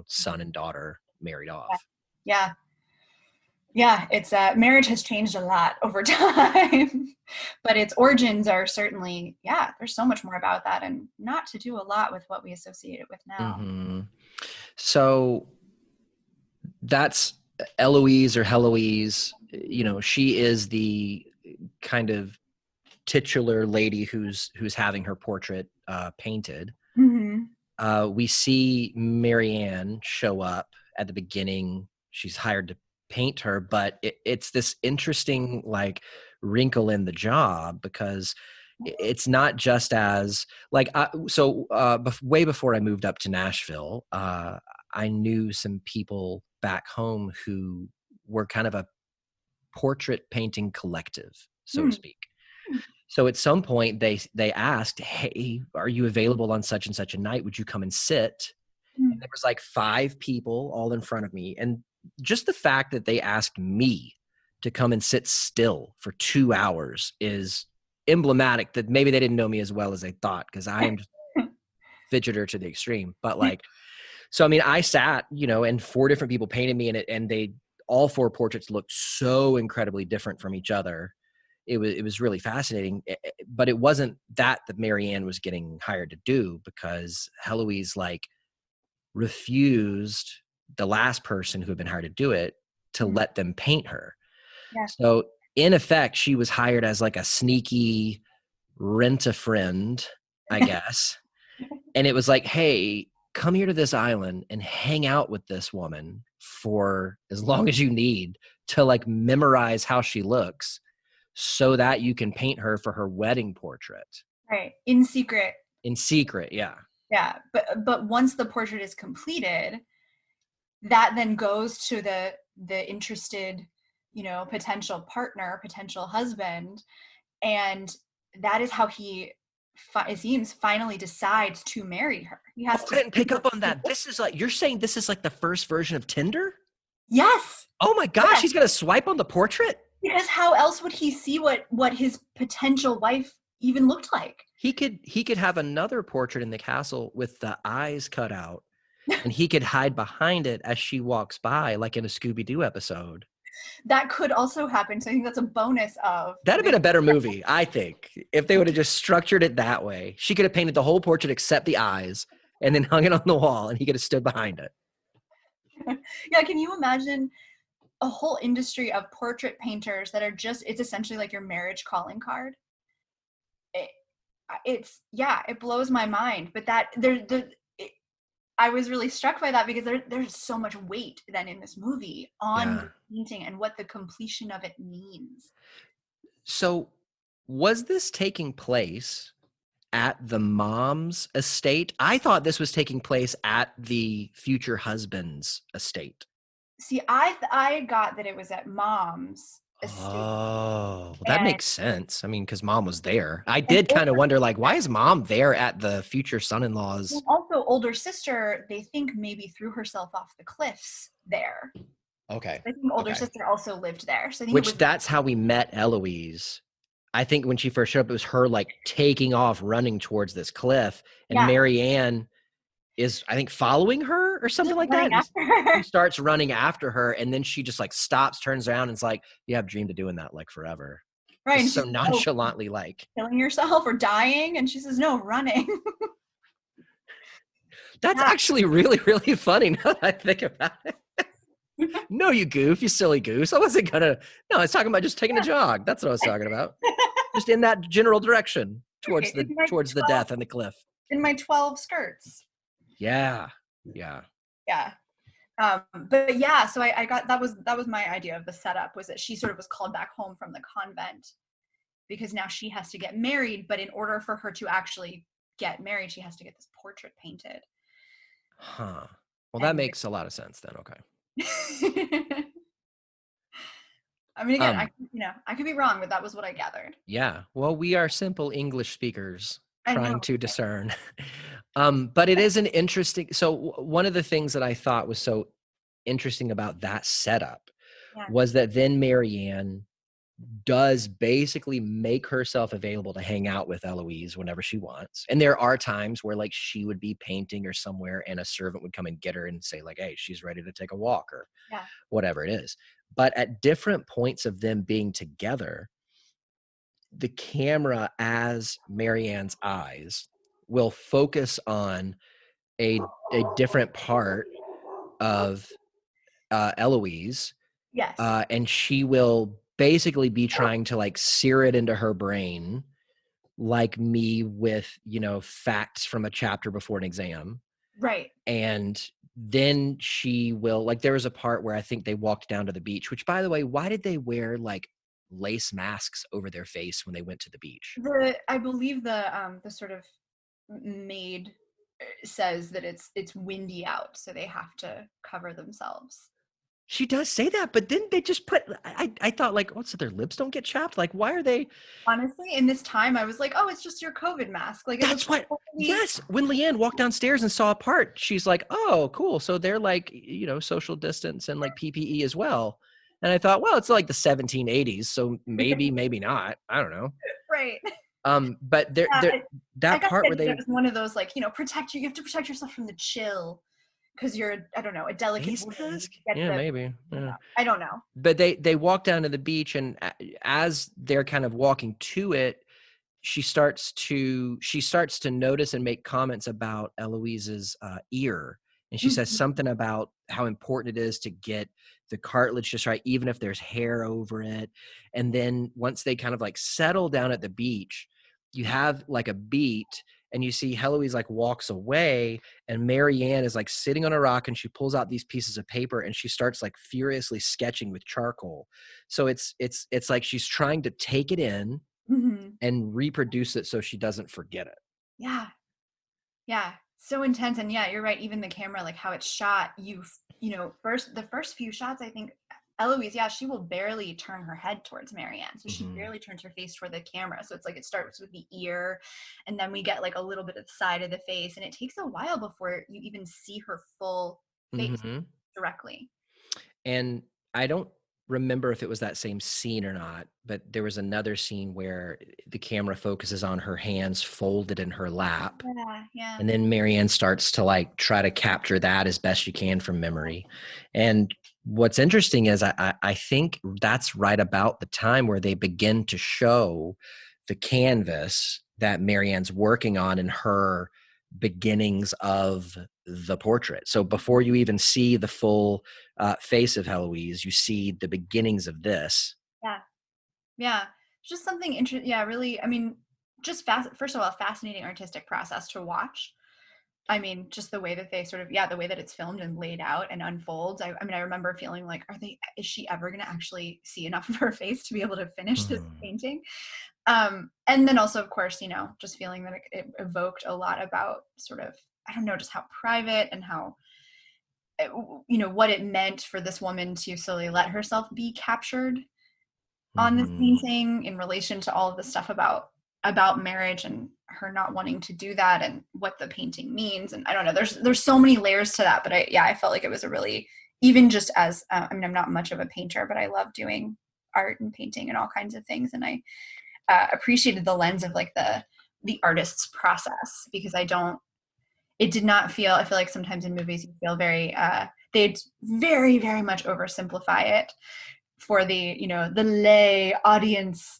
son and daughter married off. Yeah. It's marriage has changed a lot over time, but its origins are certainly, there's so much more about that and not to do a lot with what we associate it with now. So that's Eloise or Heloise. You know, she is the kind of titular lady who's having her portrait painted. Mm-hmm. We see Marianne show up at the beginning. She's hired to paint her, but it's this interesting like wrinkle in the job because it's not just as like way before I moved up to Nashville, I knew some people back home who were kind of a portrait painting collective, so to speak. So at some point they asked, "Hey, are you available on such and such a night? Would you come and sit?" And there was like 5 people all in front of me. And just the fact that they asked me to come and sit still for 2 hours is emblematic that maybe they didn't know me as well as they thought, because I am just fidgeter to the extreme. But like, so I mean, I sat, you know, and 4 different people painted me, and they all 4 portraits looked so incredibly different from each other. It was really fascinating, but it wasn't that Marianne was getting hired to do, because Heloise like refused the last person who had been hired to do it to let them paint her. Yeah. So in effect, she was hired as like a sneaky rent a friend, I guess. And it was like, hey, come here to this island and hang out with this woman for as long as you need to like memorize how she looks so that you can paint her for her wedding portrait. Right. In secret. In secret, yeah. Yeah. But once the portrait is completed, that then goes to the interested, you know, potential partner, potential husband, and that is how he it seems finally decides to marry her. He has I to didn't pick up on that. This is like, you're saying this is like the first version of Tinder? Yes. Oh my gosh, Yes. he's gonna swipe on the portrait? Because how else would he see what his potential wife even looked like? He could have another portrait in the castle with the eyes cut out, and he could hide behind it as she walks by, like in a Scooby-Doo episode. That could also happen. So I think that's a bonus of That'd have been a better movie, I think, if they would have just structured it that way. She could have painted the whole portrait except the eyes and then hung it on the wall, and he could have stood behind it. Yeah, can you imagine a whole industry of portrait painters that are just, it's essentially like your marriage calling card? It blows my mind. But that I was really struck by that because there's so much weight then in this movie on the painting and what the completion of it means. So was this taking place at the mom's estate? I thought this was taking place at the future husband's estate. See, I got that it was at mom's estate. Oh, well, that makes sense. I mean, because mom was there. I did kind of wonder, like, why is mom there at the future son-in-law's? Also, older sister, they think maybe threw herself off the cliffs there. Okay. I think older sister also lived there. So I think Which that's how we met Eloise. I think when she first showed up, it was her like taking off, running towards this cliff, and Marianne is, I think, following her or something like that. He starts running after her, and then she just like stops, turns around, and is like, "Yeah, I've dreamed of doing that like forever." Right. Just so nonchalantly, like killing yourself or dying, and she says, "No, running." That's actually really, really funny now that I think about it. No, you goof, you silly goose. I wasn't gonna. No, I was talking about just taking a jog. That's what I was talking about. Just in that general direction towards the death and the cliff. In my 12 skirts. Yeah. But yeah, so I got that was my idea of the setup, was that she sort of was called back home from the convent because now she has to get married, but in order for her to actually get married, she has to get this portrait painted. Huh. Well, that makes a lot of sense then. Okay. I mean, again, I could be wrong, but that was what I gathered. Yeah. Well, we are simple English speakers trying to discern. But it is an interesting. So one of the things that I thought was so interesting about that setup was that then Marianne does basically make herself available to hang out with Eloise whenever she wants. And there are times where like she would be painting or somewhere and a servant would come and get her and say like, hey, she's ready to take a walk or whatever it is. But at different points of them being together, the camera, as Marianne's eyes, will focus on a different part of Eloise, Yes. and she will basically be trying to like sear it into her brain, like me with, facts from a chapter before an exam. Right. And then she will, like, there was a part where I think they walked down to the beach, which, by the way, why did they wear like lace masks over their face when they went to the beach? I believe the sort of maid says that it's windy out, so they have to cover themselves. She does say that, but then they just put, I thought like, oh, so their lips don't get chapped? Like, why are they? Honestly, in this time, I was like, oh, it's just your COVID mask. Like it looks That's what, totally. yes. When Leanne walked downstairs and saw a part, she's like, oh, cool. So they're like, social distance and like PPE as well. And I thought, well, it's like the 1780s. So maybe, maybe not. I don't know. Right. But Yeah, I that got part the where idea they it was one of those like, protect you. You have to protect yourself from the chill because you're, I don't know, a delicate face woman. mask. Get Yeah, the, maybe. Yeah. I don't know. But they walk down to the beach, and as they're kind of walking to it, she starts to notice and make comments about Eloise's ear. And she says Mhm. something about how important it is to get the cartilage just right, even if there's hair over it. And then once they kind of like settle down at the beach, you have like a beat, and you see Heloise like walks away, and Marianne is like sitting on a rock, and she pulls out these pieces of paper and she starts like furiously sketching with charcoal. So it's like she's trying to take it in Mhm. and reproduce it so she doesn't forget it. Yeah. Yeah. So intense. And yeah, you're right. Even the camera, like how it's shot, the first few shots, I think Eloise, yeah, she will barely turn her head towards Marianne. So she Mm-hmm. barely turns her face toward the camera. So it's like it starts with the ear, and then we get like a little bit of the side of the face. And it takes a while before you even see her full face Mm-hmm. directly. And I don't remember if it was that same scene or not, but there was another scene where the camera focuses on her hands folded in her lap. Yeah. Yeah. And then Marianne starts to like try to capture that as best she can from memory. And what's interesting is I think that's right about the time where they begin to show the canvas that Marianne's working on in her beginnings of the portrait. So before you even see the full face of Heloise, you see the beginnings of this. Yeah. Yeah. Just something interesting. Yeah. Really. I mean, just first of all, fascinating artistic process to watch. I mean, just the way that they sort of, yeah, the way that it's filmed and laid out and unfolds. I mean, I remember feeling like, is she ever going to actually see enough of her face to be able to finish this painting? And then also, of course, just feeling that it evoked a lot about sort of, I don't know, just how private and how, what it meant for this woman to slowly let herself be captured on this Mm-hmm. painting in relation to all of the stuff about marriage and her not wanting to do that and what the painting means. And I don't know, there's so many layers to that, but I felt like it was a really, even just as I mean, I'm not much of a painter, but I love doing art and painting and all kinds of things, and I appreciated the lens of like the artist's process, because it did not feel, I feel like sometimes in movies you feel very they'd very, very much oversimplify it for the lay audience,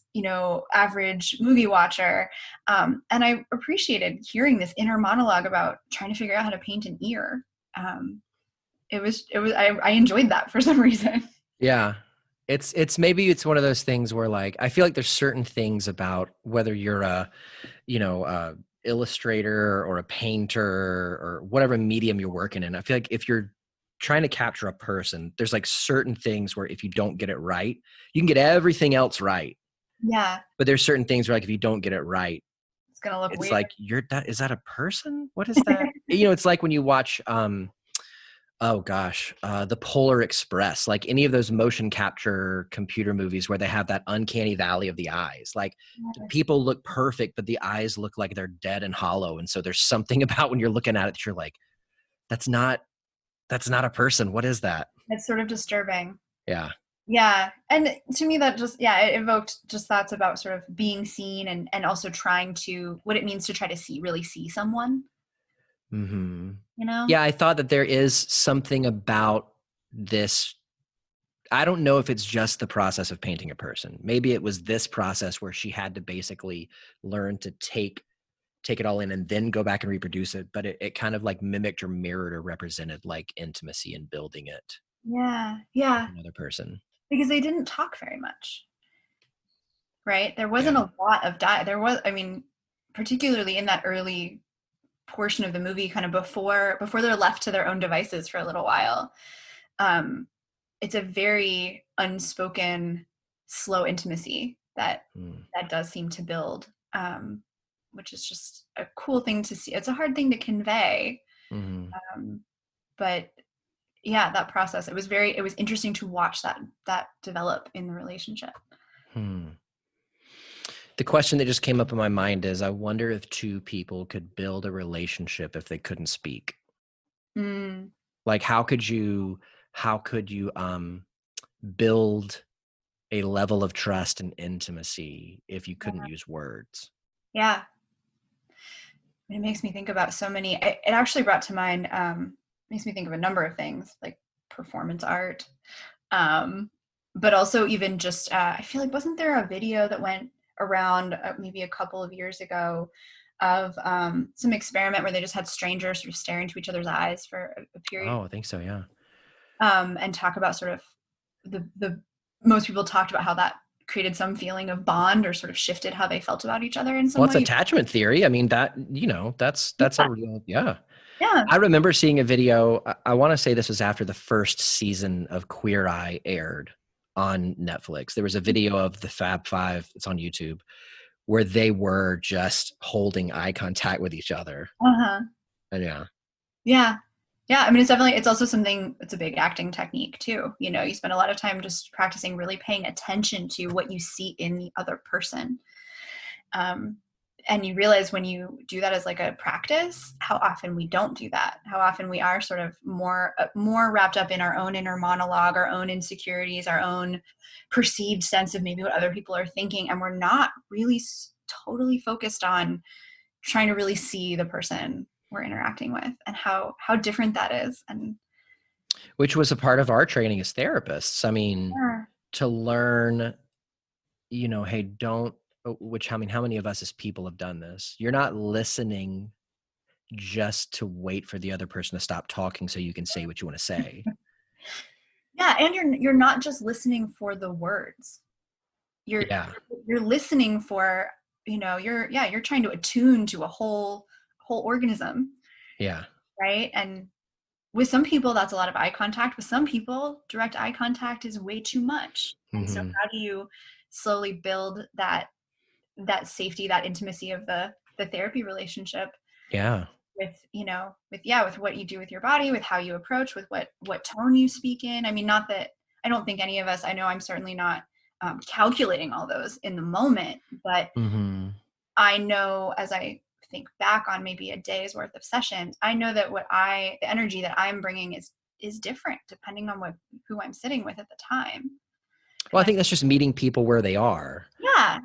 average movie watcher. And I appreciated hearing this inner monologue about trying to figure out how to paint an ear. I enjoyed that for some reason. Yeah. Maybe it's one of those things where like, I feel like there's certain things about whether you're a illustrator or a painter or whatever medium you're working in. I feel like if you're trying to capture a person, there's like certain things where if you don't get it right, you can get everything else right. Yeah. But there's certain things where like if you don't get it right, It's going to look it's weird. like is that a person? What is that? It's like when you watch oh gosh, the Polar Express, like any of those motion capture computer movies where they have that uncanny valley of the eyes. Like the people look perfect, but the eyes look like they're dead and hollow. And so there's something about when you're looking at it that you're like, that's not a person. What is that? It's sort of disturbing. Yeah. Yeah. And to me that just, yeah, it evoked just thoughts about sort of being seen and also trying to, what it means to try to really see someone, Mm-hmm. you know? Yeah, I thought that there is something about this. I don't know if it's just the process of painting a person. Maybe it was this process where she had to basically learn to take it all in and then go back and reproduce it. But it kind of like mimicked or mirrored or represented like intimacy and building it. Yeah. with Yeah. another person. Because they didn't talk very much, right? There wasn't Yeah. a lot of there was, I mean, particularly in that early portion of the movie, kind of before they're left to their own devices for a little while. It's a very unspoken, slow intimacy that does seem to build, which is just a cool thing to see. It's a hard thing to convey, Mm-hmm. but yeah, that process. It was interesting to watch that develop in the relationship. Hmm. The question that just came up in my mind is, I wonder if two people could build a relationship if they couldn't speak. Mm, Like, how could you build a level of trust and intimacy if you couldn't use words? yeah, it makes me think about so many. It actually brought to mind. Makes me think of a number of things like performance art, but also even just. I feel like wasn't there a video that went around maybe a couple of years ago of some experiment where they just had strangers sort of stare into each other's eyes for a period, Oh, I think so. Yeah. and talk about sort of the most people talked about how that created some feeling of bond or sort of shifted how they felt about each other in some Well, it's way. attachment theory. I mean, that's a Yeah, real, yeah. yeah. I remember seeing a video. I want to say this was after the first season of Queer Eye aired on Netflix. There was a video of the Fab Five. It's on YouTube, where they were just holding eye contact with each other. Uh-huh. And yeah. Yeah. Yeah. I mean, it's also something, it's a big acting technique too. You know, you spend a lot of time just practicing really paying attention to what you see in the other person. Um, and you realize when you do that as like a practice, how often we don't do that, how often we are sort of more wrapped up in our own inner monologue, our own insecurities, our own perceived sense of maybe what other people are thinking. And we're not really totally focused on trying to really see the person we're interacting with and how different that is. And Which was a part of our training as therapists. I mean, yeah, to learn, hey, don't, which, I mean, how many of us as people have done this? You're not listening just to wait for the other person to stop talking so you can say what you want to say. yeah, and you're not just listening for the words. You're Yeah. you're listening for, you're trying to attune to a whole organism, Yeah. right? And with some people that's a lot of eye contact. With some people, direct eye contact is way too much. And so Mm-hmm. how do you slowly build that safety, that intimacy of the therapy relationship Yeah. with what you do with your body, with how you approach, with what tone you speak in. I mean, not that I don't think any of us, I know I'm certainly not calculating all those in the moment, but Mm-hmm. I know as I think back on maybe a day's worth of sessions, I know that the energy that I'm bringing is different depending on who I'm sitting with at the time. Well, Because I think that's just meeting people where they are.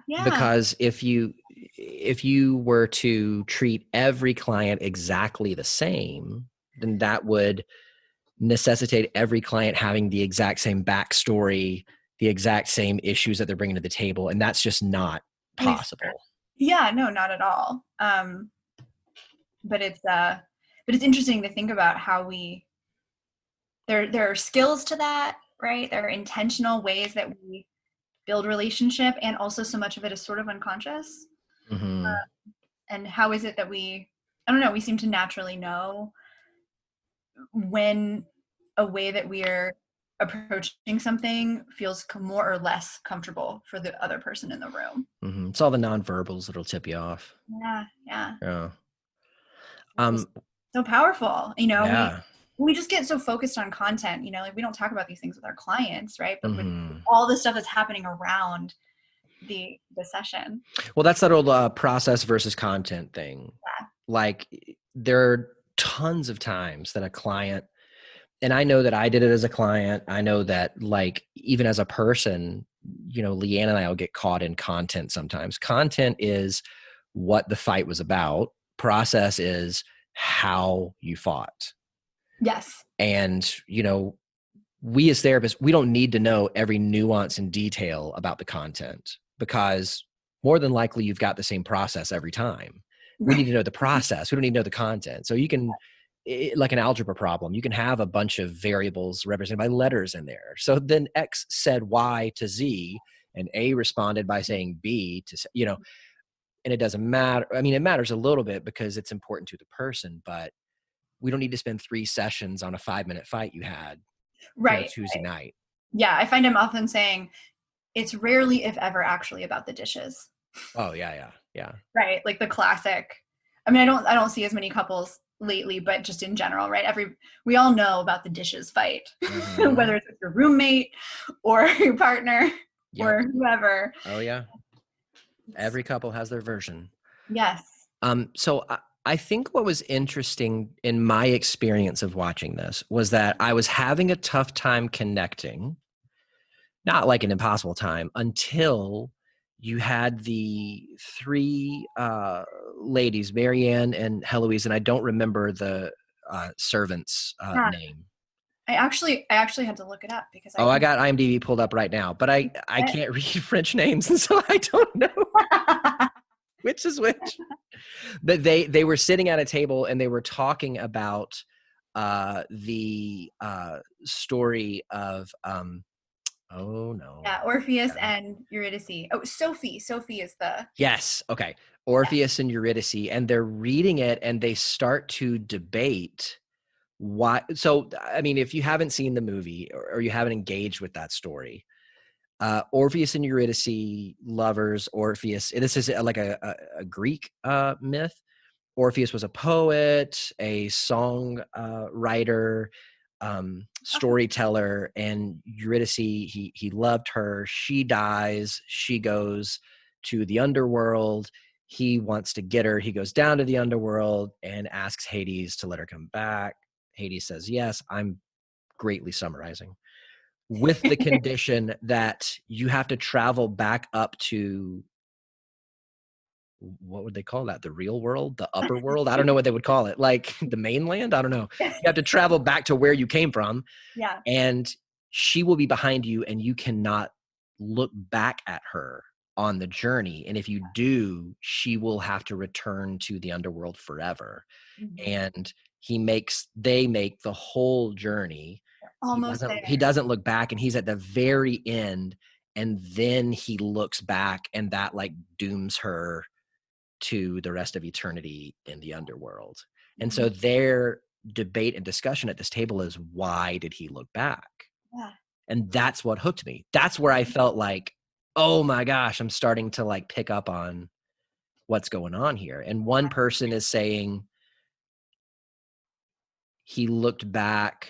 yeah, Because if you were to treat every client exactly the same, then that would necessitate every client having the exact same backstory, the exact same issues that they're bringing to the table, and that's just not possible. yeah, no, not at all. But it's interesting to think about how there are skills to that, right? There are intentional ways that we build relationship, and also so much of it is sort of unconscious. Mm-hmm. And how is it that I don't know, we seem to naturally know when a way that we're approaching something feels more or less comfortable for the other person in the room. Mm-hmm. It's all the nonverbals that'll tip you off. Yeah, yeah. Yeah. It's just so powerful. Yeah. We just get so focused on content, like we don't talk about these things with our clients, right? But with Mm-hmm. all the stuff that's happening around the session. Well, that's that old process versus content thing. Yeah. Like, there are tons of times that a client, and I know that I did it as a client. I know that, like, even as a person, Leanne and I will get caught in content sometimes. Content is what the fight was about. Process is how you fought. Yes. And, we as therapists, we don't need to know every nuance and detail about the content, because more than likely you've got the same process every time. We need Right. to know the process. We don't need to know the content. So you can like an algebra problem. You can have a bunch of variables represented by letters in there. So then X said Y to Z, and A responded by saying B to, and it doesn't matter. I mean, it matters a little bit because it's important to the person, but we don't need to spend 3 sessions on a 5-minute fight you had, Right. Tuesday night. Yeah. I find him often saying it's rarely, if ever, actually about the dishes. Oh yeah. Right. Like the classic. I mean, I don't see as many couples lately, but just in general, right? We all know about the dishes fight, Mm-hmm. whether it's with your roommate or your partner or whoever. Oh yeah. Every couple has their version. Yes. So I think what was interesting in my experience of watching this was that I was having a tough time connecting, not like an impossible time, until you had the 3 ladies, Marianne and Heloise, and I don't remember the servant's name. I actually had to look it up because I got IMDb pulled up right now, but I can't read French names, and so I don't know which is which. But they were sitting at a table and they were talking about the story of oh no. Yeah, Orpheus and Eurydice. Oh, Sophie. Sophie is the Yes. Okay. Orpheus and Eurydice, and they're reading it and they start to debate why. So, I mean, if you haven't seen the movie or you haven't engaged with that story, Orpheus and Eurydice, lovers, Orpheus, this is like a Greek myth. Orpheus was a poet, a song writer, storyteller, and Eurydice, he loved her. She dies. She goes to the underworld. He wants to get her. He goes down to the underworld and asks Hades to let her come back. Hades says yes. I'm greatly summarizing. With the condition that you have to travel back up to, what would they call that? The real world, the upper world? I don't know what they would call it. Like the mainland? I don't know. You have to travel back to where you came from. Yeah. And she will be behind you and you cannot look back at her on the journey. And if you do, she will have to return to the underworld forever. Mm-hmm. And they make the whole journey. Almost there. He doesn't look back, and he's at the very end. And then he looks back, and that like dooms her to the rest of eternity in the underworld. And so their debate and discussion at this table is, why did he look back? Yeah. And that's what hooked me. That's where I felt like, oh my gosh, I'm starting to like pick up on what's going on here. And one person is saying he looked back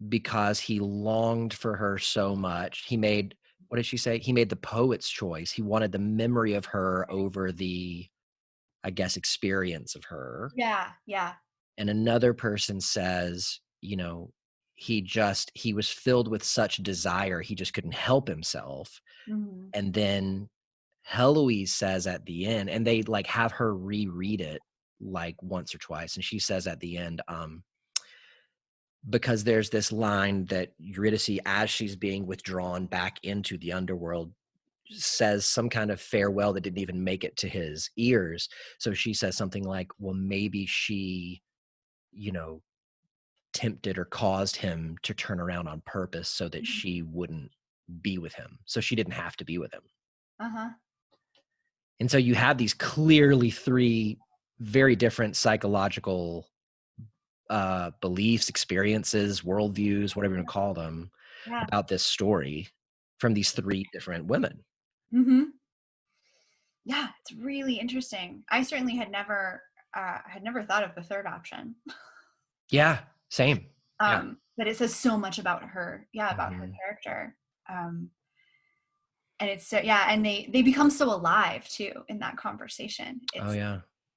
because he longed for her so much. He made, what did she say? He made the poet's choice. He wanted the memory of her over the, I guess, experience of her. Yeah. Yeah. And another person says, he was filled with such desire, he just couldn't help himself. Mm-hmm. And then Heloise says at the end, and they like have her reread it like once or twice. And she says at the end, because there's this line that Eurydice, as she's being withdrawn back into the underworld, says some kind of farewell that didn't even make it to his ears. So she says something like, well, maybe she, tempted or caused him to turn around on purpose so that she wouldn't be with him. So she didn't have to be with him. Uh-huh. And so you have these clearly 3 very different psychological beliefs, experiences, worldviews, whatever you want to call them, about this story from these 3 different women. Mm-hmm. Yeah, it's really interesting. I certainly had never thought of the third option. Yeah, same. But it says so much about her. Yeah, about her character. And it's so, and they become so alive too in that conversation.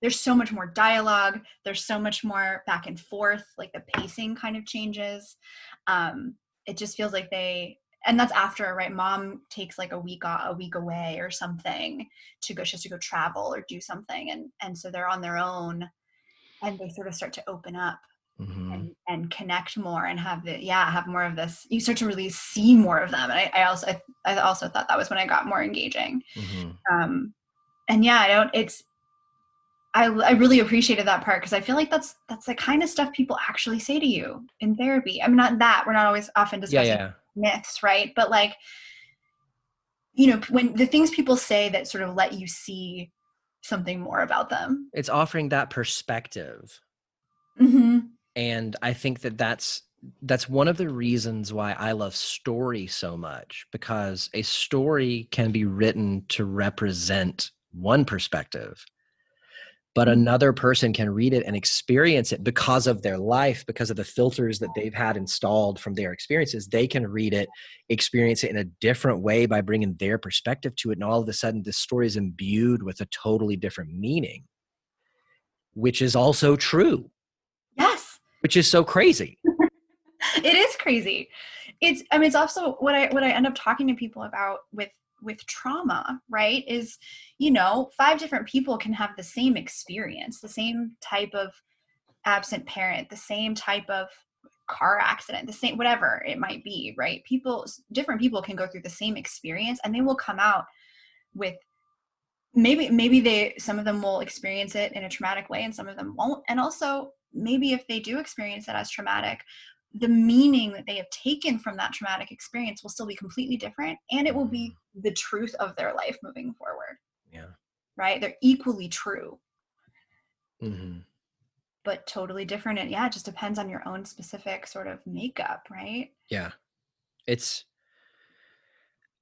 There's so much more dialogue. There's so much more back and forth. Like the pacing kind of changes. It just feels like and that's after, right? Mom takes like a week away or something she has to go travel or do something. And so they're on their own and they sort of start to open up and connect more and have more of this. You start to really see more of them. And I also thought that was when I got more engaging. And I really appreciated that part, because I feel like that's the kind of stuff people actually say to you in therapy. I mean, not that we're not always often Yeah, discussing yeah. myths, right? But like, when the things people say that sort of let you see something more about them. It's offering that perspective. Mm-hmm. And I think that that's one of the reasons why I love story so much, because a story can be written to represent one perspective, but another person can read it and experience it because of their life, because of the filters that they've had installed from their experiences. They can read it, experience it in a different way by bringing their perspective to it. And all of a sudden, this story is imbued with a totally different meaning, which is also true, Yes. which is so crazy. It is crazy. It's also what I end up talking to people about with trauma, right? Is, 5 different people can have the same experience, the same type of absent parent, the same type of car accident, the same whatever it might be, right? Different people can go through the same experience, and they will come out with, maybe some of them will experience it in a traumatic way and some of them won't. And also, maybe if they do experience it as traumatic, the meaning that they have taken from that traumatic experience will still be completely different, and it will be the truth of their life moving forward. Yeah. Right? They're equally true, Mm-hmm. but totally different. And yeah, it just depends on your own specific sort of makeup, right? Yeah.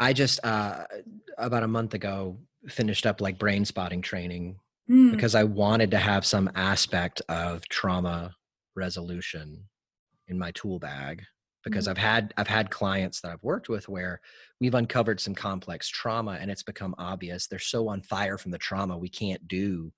I just, about a month ago, finished up like brain spotting training Mm, because I wanted to have some aspect of trauma resolution in my tool bag, because mm, I've had clients that I've worked with where we've uncovered some complex trauma and it's become obvious they're so on fire from the trauma. We can't do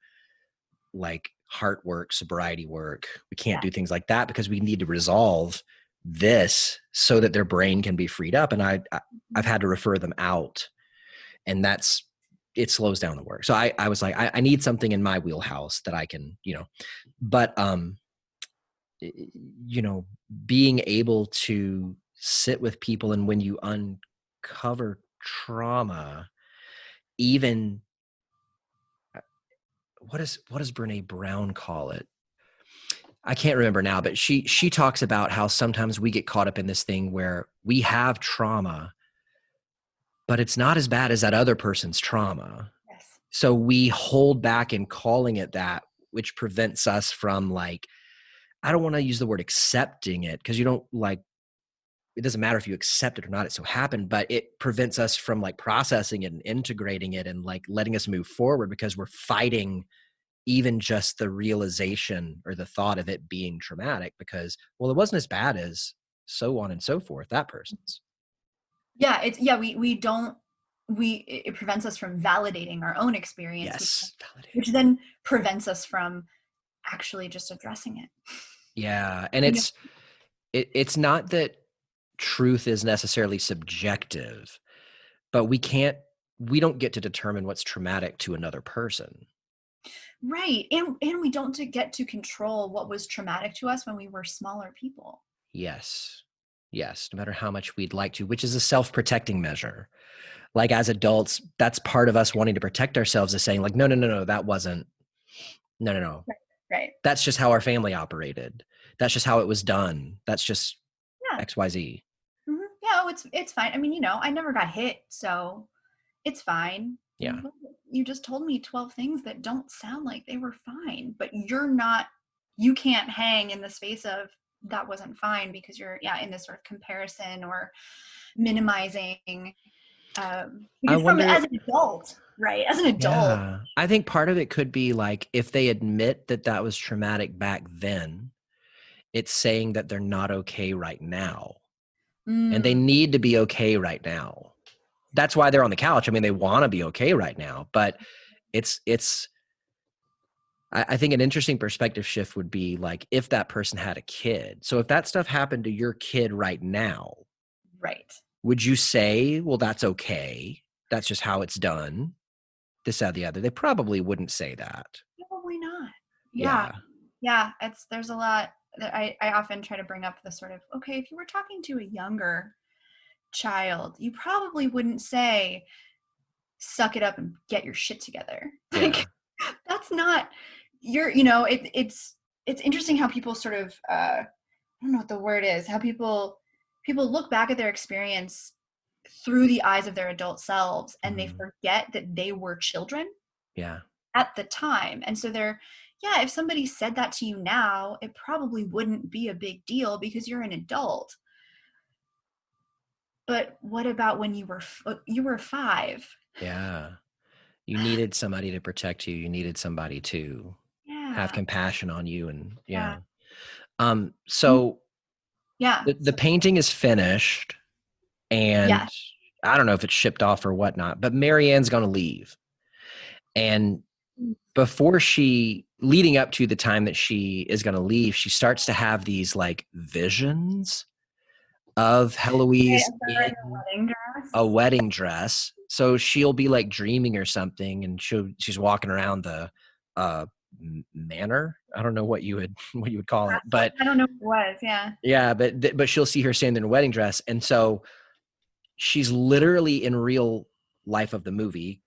like heart work, sobriety work. We can't yeah. do things like that because we need to resolve this so that their brain can be freed up. And I've had to refer them out, and it slows down the work. So I was like, I need something in my wheelhouse that I can, but, you know, being able to sit with people, and when you uncover trauma, even what does Brene Brown call it? I can't remember now, but she talks about how sometimes we get caught up in this thing where we have trauma, but it's not as bad as that other person's trauma. Yes. So we hold back in calling it that, which prevents us from, like, I don't want to use the word accepting it, because you don't, like, it doesn't matter if you accept it or not, it so happened, but it prevents us from like processing it and integrating it and like letting us move forward, because we're fighting even just the realization or the thought of it being traumatic, because, well, it wasn't as bad as so on and so forth, that person's. Yeah, we don't it prevents us from validating our own experience, Yes, validating. which then prevents us from actually just addressing it. Yeah, and You know, it's not that truth is necessarily subjective, but we don't get to determine what's traumatic to another person. right. And we don't get to control what was traumatic to us when we were smaller people. Yes. Yes, no matter how much we'd like to, which is a self-protecting measure. Like, as adults, that's part of us wanting to protect ourselves, is saying like, no, no, no, no, that wasn't, no, no, no. Right. Right. That's just how our family operated. That's just how it was done. That's just Yeah. XYZ. Yeah, oh, it's fine. I mean, I never got hit, so it's fine. Yeah. You just told me 12 things that don't sound like they were fine, but you can't hang in the space of that wasn't fine, because you're, yeah, in this sort of comparison or minimizing. I Because wonder, as an adult, right? As an adult, yeah. I think part of it could be like, if they admit that that was traumatic back then, it's saying that they're not okay right now. And they mm, need to be okay right now. That's why they're on the couch. I mean, they want to be okay right now, but it's I think an interesting perspective shift would be like, if that person had a kid. So if that stuff happened to your kid right now, right. would you say, well, that's okay, that's just how it's done, this, that, the other? They probably wouldn't say that. Probably not. Yeah. Yeah. Yeah. There's a lot that I often try to bring up, the sort of, okay, if you were talking to a younger child, you probably wouldn't say, suck it up and get your shit together. Yeah. Like, that's not it's interesting how people sort of I don't know what the word is, how people look back at their experience through the eyes of their adult selves, and they Mhm. forget that they were children Yeah. at the time. And so yeah, if somebody said that to you now, it probably wouldn't be a big deal because you're an adult. But what about when you were 5? Yeah. You needed somebody to protect you. You needed somebody to have Yeah. compassion on you. And Yeah. yeah. Mm, So yeah. the So painting is finished, yeah. and I don't know if it's shipped off or whatnot, but Marianne's going to leave. And Mm. before leading up to the time that she is going to leave, she starts to have these like visions of Right, Heloise of her in in the wedding a dress. wedding dress. So she'll be like dreaming or something, and she's walking around the uh manor. I don't know what you would call it, but I don't know what it was. Yeah. yeah, but she'll see her standing in a wedding dress, and so she's literally in real life of the movie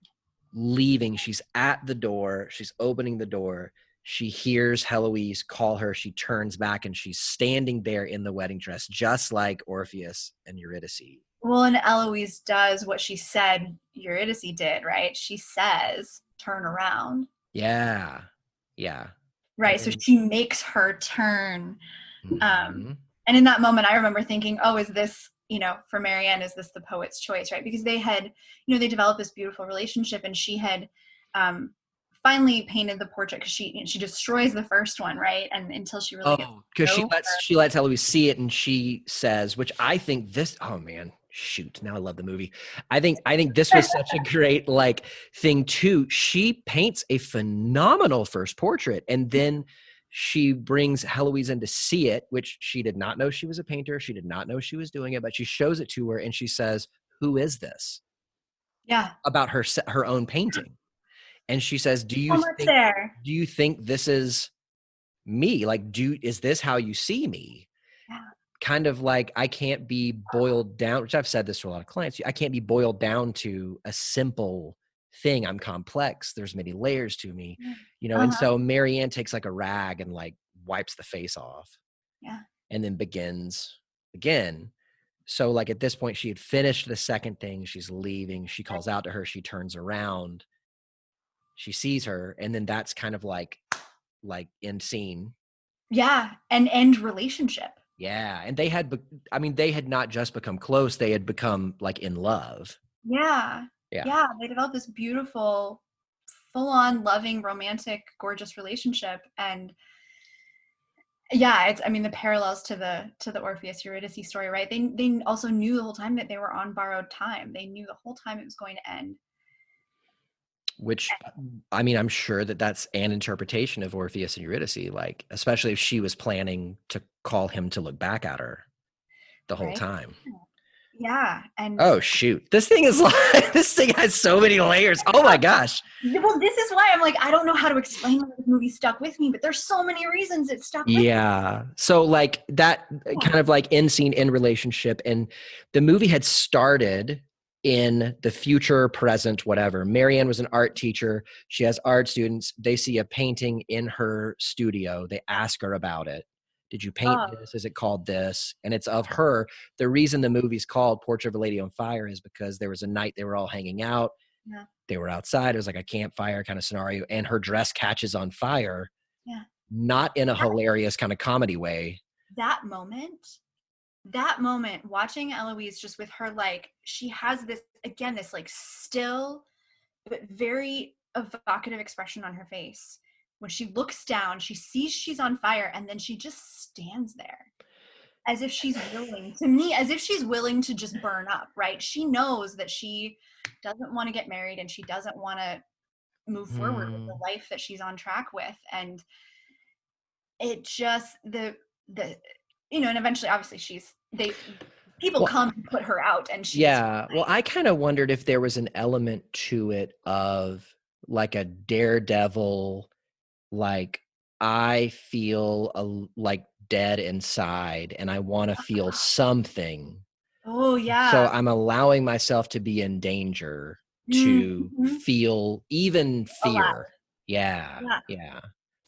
leaving. She's at the door. She's opening the door. She hears Heloise call her. She turns back, and she's standing there in the wedding dress, just like Orpheus and Eurydice. Well, and Eloise does what she said Eurydice did, right? She says, turn around. Yeah. Yeah. Right. So And she makes her turn. Um, mhm. and in that moment, I remember thinking, oh, is this, for Marianne, is this the poet's choice, right? Because they had, they developed this beautiful relationship, and she had um, finally painted the portrait because she destroys the first one, right? And until she really gets Oh, because to she know lets she lets Eloise see it, and she says, which I think this. Oh man, shoot! Now I love the movie. I think this was such a great like thing too. She paints a phenomenal first portrait, and then she brings Heloise in to see it, which she did not know she was a painter. She did not know she was doing it, but she shows it to her, and she says, "Who is this?" yeah, About her own painting, and she says, so much there. Do you think this is me? Like, is this how you see me? Yeah. Kind of like, I can't be boiled down, which I've said this to a lot of clients. I can't be boiled down to a simple thing. I'm complex. There's many layers to me, and Uh-huh. so Marianne takes like a rag and like wipes the face off Yeah. and then begins again. So like at this point, she had finished the second thing. She's leaving. She calls out to her. She turns around. She sees her. And then that's kind of like end scene. Yeah. And end relationship. Yeah, and they had not just become close, they had become like in love. Yeah. Yeah. Yeah. They developed this beautiful, full on, loving, romantic, gorgeous relationship. And yeah, the parallels to the Orpheus Eurydice story, right? They also knew the whole time that they were on borrowed time. They knew the whole time it was going to end. Which I'm sure that that's an interpretation of Orpheus and Eurydice, like especially if she was planning to call him to look back at her the whole Right? time. Yeah. And Oh shoot. This thing is like this thing has so many layers. Oh my gosh. well, this is why I'm like, I don't know how to explain why this movie stuck with me, but there's so many reasons it stuck with me. Yeah. So like that kind of like end scene in relationship, and the movie had started in the future, present, whatever. Marianne was an art teacher. She has art students. They see a painting in her studio. They ask her about it. Did you paint Oh, this? Is it called this? And it's of her. The reason the movie's called Portrait of a Lady on Fire is because there was a night they were all hanging out. yeah. They were outside. It was like a campfire kind of scenario, and her dress catches on fire, Yeah. not in a hilarious kind of comedy way. That moment, watching Eloise just with her, like, she has this, again, this like still, but very evocative expression on her face. When she looks down, she sees she's on fire, and then she just stands there as if she's willing, to me, as if she's willing to just burn up, right? She knows that she doesn't want to get married, and she doesn't want to move forward with the life that she's on track with. And it just the and eventually, obviously, people Well, come and put her out, and she's yeah. Well, I kind of wondered if there was an element to it of like a daredevil, like I feel like dead inside and I want to feel something. oh So yeah. I'm allowing myself to be in danger to Mhm. feel even Alive. fear. Yeah. Yeah. Yeah.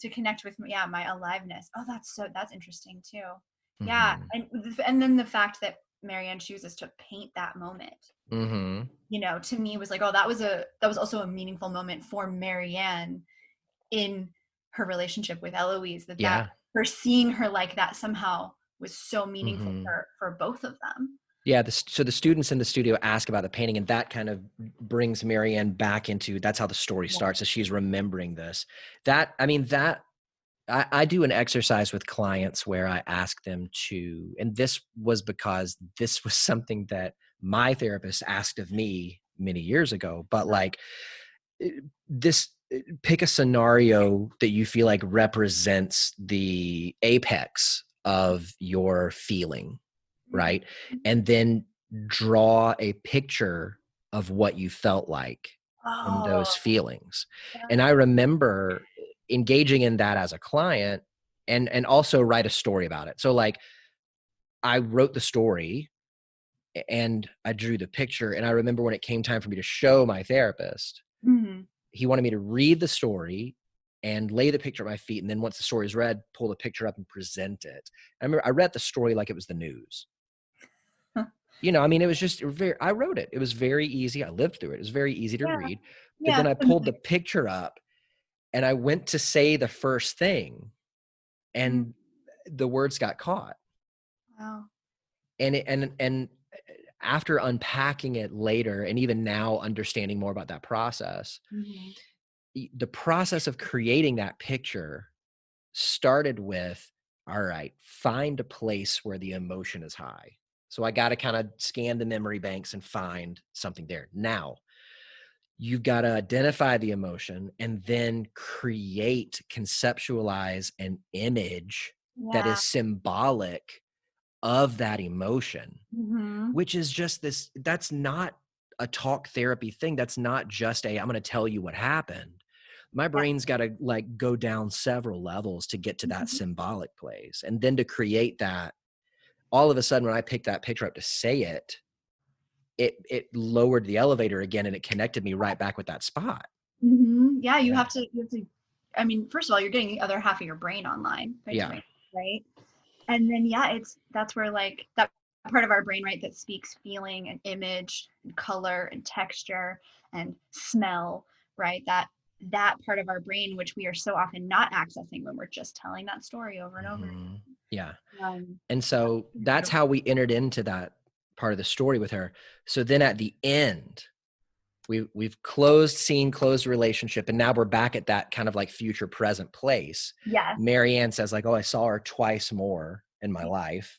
to connect with, yeah, my aliveness. Oh, that's interesting too. Yeah. Mm-hmm. And then the fact that Marianne chooses to paint that moment, Mm-hmm. to me was like, oh, that was also a meaningful moment for Marianne in her relationship with Eloise, that Yeah. her seeing her like that somehow was so meaningful Mm-hmm. for both of them. Yeah, so the students in the studio ask about the painting, and that kind of brings Marianne back into, that's how the story Yeah. starts, as she's remembering this. I do an exercise with clients where I ask them to, and this was because this was something that my therapist asked of me many years ago, but like this, pick a scenario that you feel like represents the apex of your feeling, Mhm. right? And then draw a picture of what you felt like in Oh, those feelings. yeah. And I remember engaging in that as a client, and also write a story about it. So like I wrote the story and I drew the picture, and I remember when it came time for me to show my therapist, Mhm. he wanted me to read the story and lay the picture at my feet, and then once the story is read, pull the picture up and present it. I remember I read the story like it was the news. I mean, it was just I wrote it. It was very easy. I lived through it. It was very easy to Yeah. read. But Yeah. then I pulled the picture up and I went to say the first thing, Mhm. and the words got caught. Wow. And after unpacking it later, and even now understanding more about that process, Mhm. the process of creating that picture started with, all right, find a place where the emotion is high. So I got to kind of scan the memory banks and find something there. Now, you've got to identify the emotion and then conceptualize an image that Yeah. is symbolic of that emotion, Mhm. which is just this. That's not a talk therapy thing. That's not just I'm going to tell you what happened. My Yeah. brain's got to like go down several levels to get to that Mhm. symbolic place. And then to create that, all of a sudden, when I picked that picture up to say it, it lowered the elevator again, and it connected me right back with that spot. Mhm. Yeah, you Yeah. have to I mean, first of all, you're getting the other half of your brain online by Yeah. doing it, right? And then yeah, that's where like that part of our brain, right, that speaks feeling and image and color and texture and smell, right? That part of our brain which we are so often not accessing when we're just telling that story over and over Mhm. Yeah. again. And so that's Beautiful. how we entered into that part of the story with her. So then at the end, we've closed relationship, and now we're back at that kind of like future present place. Yes. Marianne says like, oh, I saw her twice more in my life.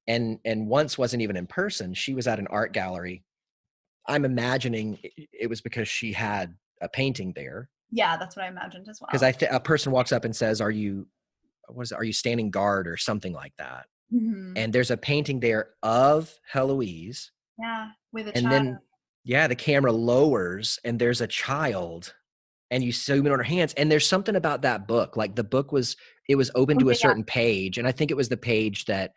And once wasn't even in person. She was at an art gallery. I'm imagining it was because she had a painting there. Yeah, that's what I imagined as Because well. a person walks up and says, are you standing guard or something like that? Mhm. And there's a painting there of Heloise. Yeah, with a And child. then, yeah, the camera lowers and there's a child, and you zoom in on her hands. And there's something about that book. Like it was open Oh, to a yeah, yeah. certain page. And I think it was the page that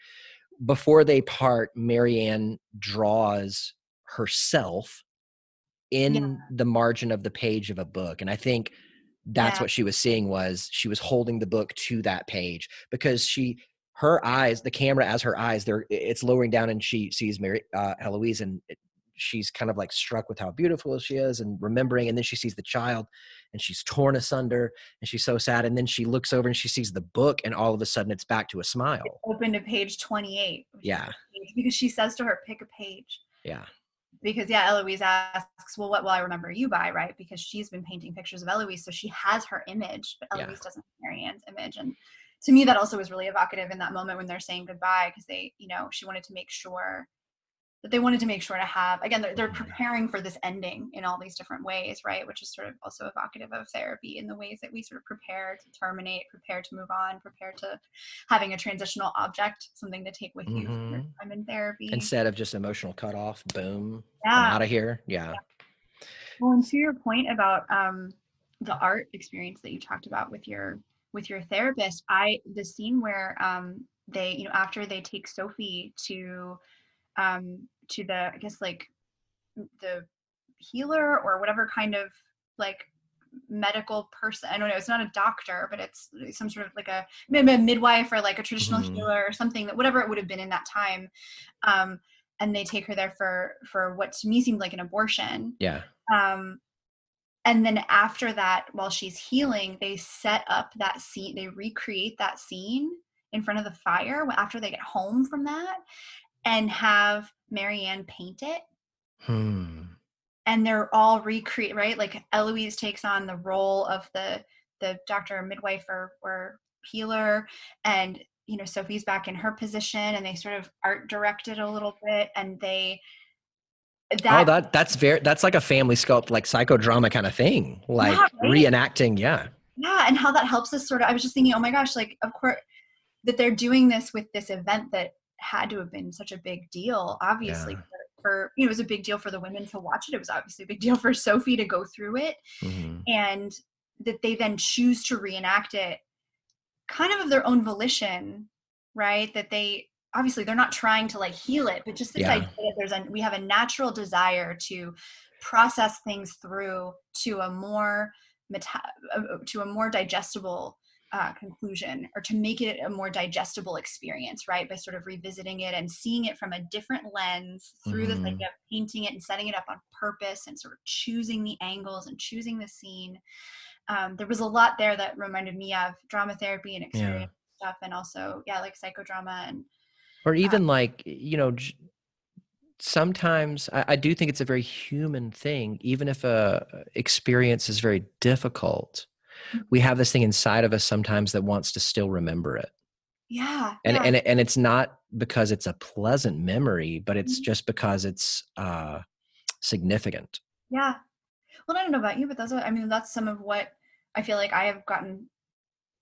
before they part, Marianne draws herself Yeah. in the margin of the page of a book. And I think that's Yeah. what she was seeing, was she was holding the book to that page, because her eyes, the camera as her eyes, it's lowering down, and she sees Heloise, and she's kind of like struck with how beautiful she is and remembering. And then she sees the child and she's torn asunder and she's so sad. And then she looks over and she sees the book, and all of a sudden it's back to a It's smile. open to page 28, which is Yeah. the page, because she says to her, pick a page. Yeah. Because yeah, Eloise asks, well, what will I remember you by, right? Because she's been painting pictures of Eloise, so she has her image, but Yeah. Eloise doesn't have Marianne's image. And to me, that also was really evocative in that moment when they're saying goodbye, because she wanted to make sure that they wanted to make sure to have, again, they're Mhm. preparing for this ending in all these different ways, right? Which is sort of also evocative of therapy in the ways that we sort of prepare to terminate, prepare to move on, prepare to having a transitional object, something to take with you for your Mhm. time in therapy. Instead of just emotional cutoff, boom, I'm Yeah. out of here. Yeah. Well, and to your point about the art experience that you talked about with your therapist, the scene where they, after they take Sophie to the, I guess, like the healer or whatever kind of like medical person. I don't know, it's not a doctor, but it's some sort of like a midwife or like a traditional healer or something, that whatever it would have been in that time. And they take her there for what to me seemed like an abortion. Yeah. And then after that, while she's healing, they set up that scene, they recreate that scene in front of the fire after they get home from that, and have Marianne paint it. And they're all recreate, right? Like Eloise takes on the role of the doctor or midwife or healer, and Sophie's back in her position, and they sort of art direct it a little bit, and that's like a family sculpt, like psychodrama kind of thing, like right? reenacting. Yeah. And how that helps us sort of, I was just thinking, oh my gosh, like, of course that they're doing this with this event that had to have been such a big deal, obviously, for it was a big deal for the women to watch it. It was obviously a big deal for Sophie to go through it. And that they then choose to reenact it kind of their own volition, right? That they're not trying to like heal it, but just this idea that we have a natural desire to process things through to a more digestible conclusion, or to make it a more digestible experience, right? By sort of revisiting it and seeing it from a different lens through this idea of painting it and setting it up on purpose and sort of choosing the angles and choosing the scene. There was a lot there that reminded me of drama therapy and experience stuff, and also like psychodrama, and or even like sometimes I do think it's a very human thing, even if a experience is very difficult. We have this thing inside of us sometimes that wants to still remember it. And it's not because it's a pleasant memory, but it's just because it's significant. Yeah. Well, I don't know about you, but that's some of what I feel like I have gotten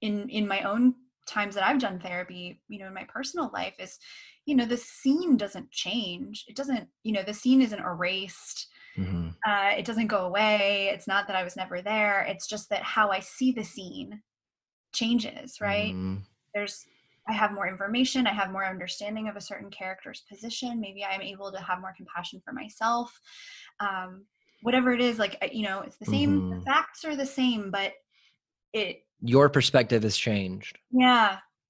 in my own times that I've done therapy, in my personal life, is, the scene doesn't change. It doesn't, the scene isn't erased. It doesn't go away. It's not that I was never there. It's just that how I see the scene changes, right? I have more information. I have more understanding of a certain character's position. Maybe I'm able to have more compassion for myself. Whatever it is, like, it's the same, the facts are the same, but your perspective has changed.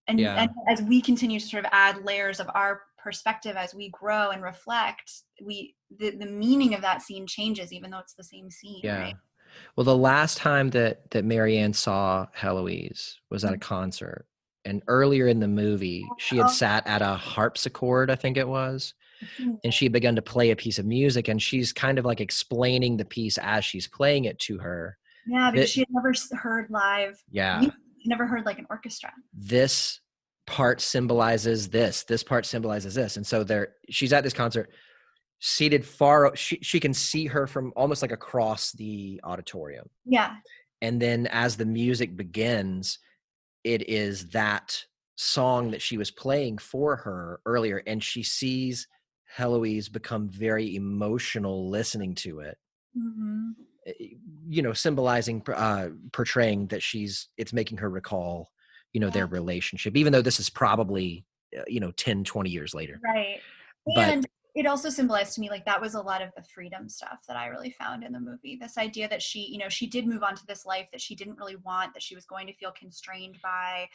And as we continue to sort of add layers of our perspective as we grow and reflect, the meaning of that scene changes, even though it's the same scene. Right? Well, the last time that Marianne saw Heloise was at a concert, and earlier in the movie, she had sat at a harpsichord, I think it was, and she had begun to play a piece of music, and she's kind of like explaining the piece as she's playing it to her. Yeah, because she had never heard live. Yeah. She never heard like an orchestra. This part symbolizes this. This part symbolizes this. And so she's at this concert, seated far. She can see her from almost like across the auditorium. Yeah. And then as the music begins, it is that song that she was playing for her earlier, and she sees Heloise become very emotional listening to it. Symbolizing, portraying that it's making her recall, their relationship, even though this is probably, 10, 20 years later. Right. And it also symbolized to me, like, that was a lot of the freedom stuff that I really found in the movie. This idea that she did move on to this life that she didn't really want, that she was going to feel constrained by.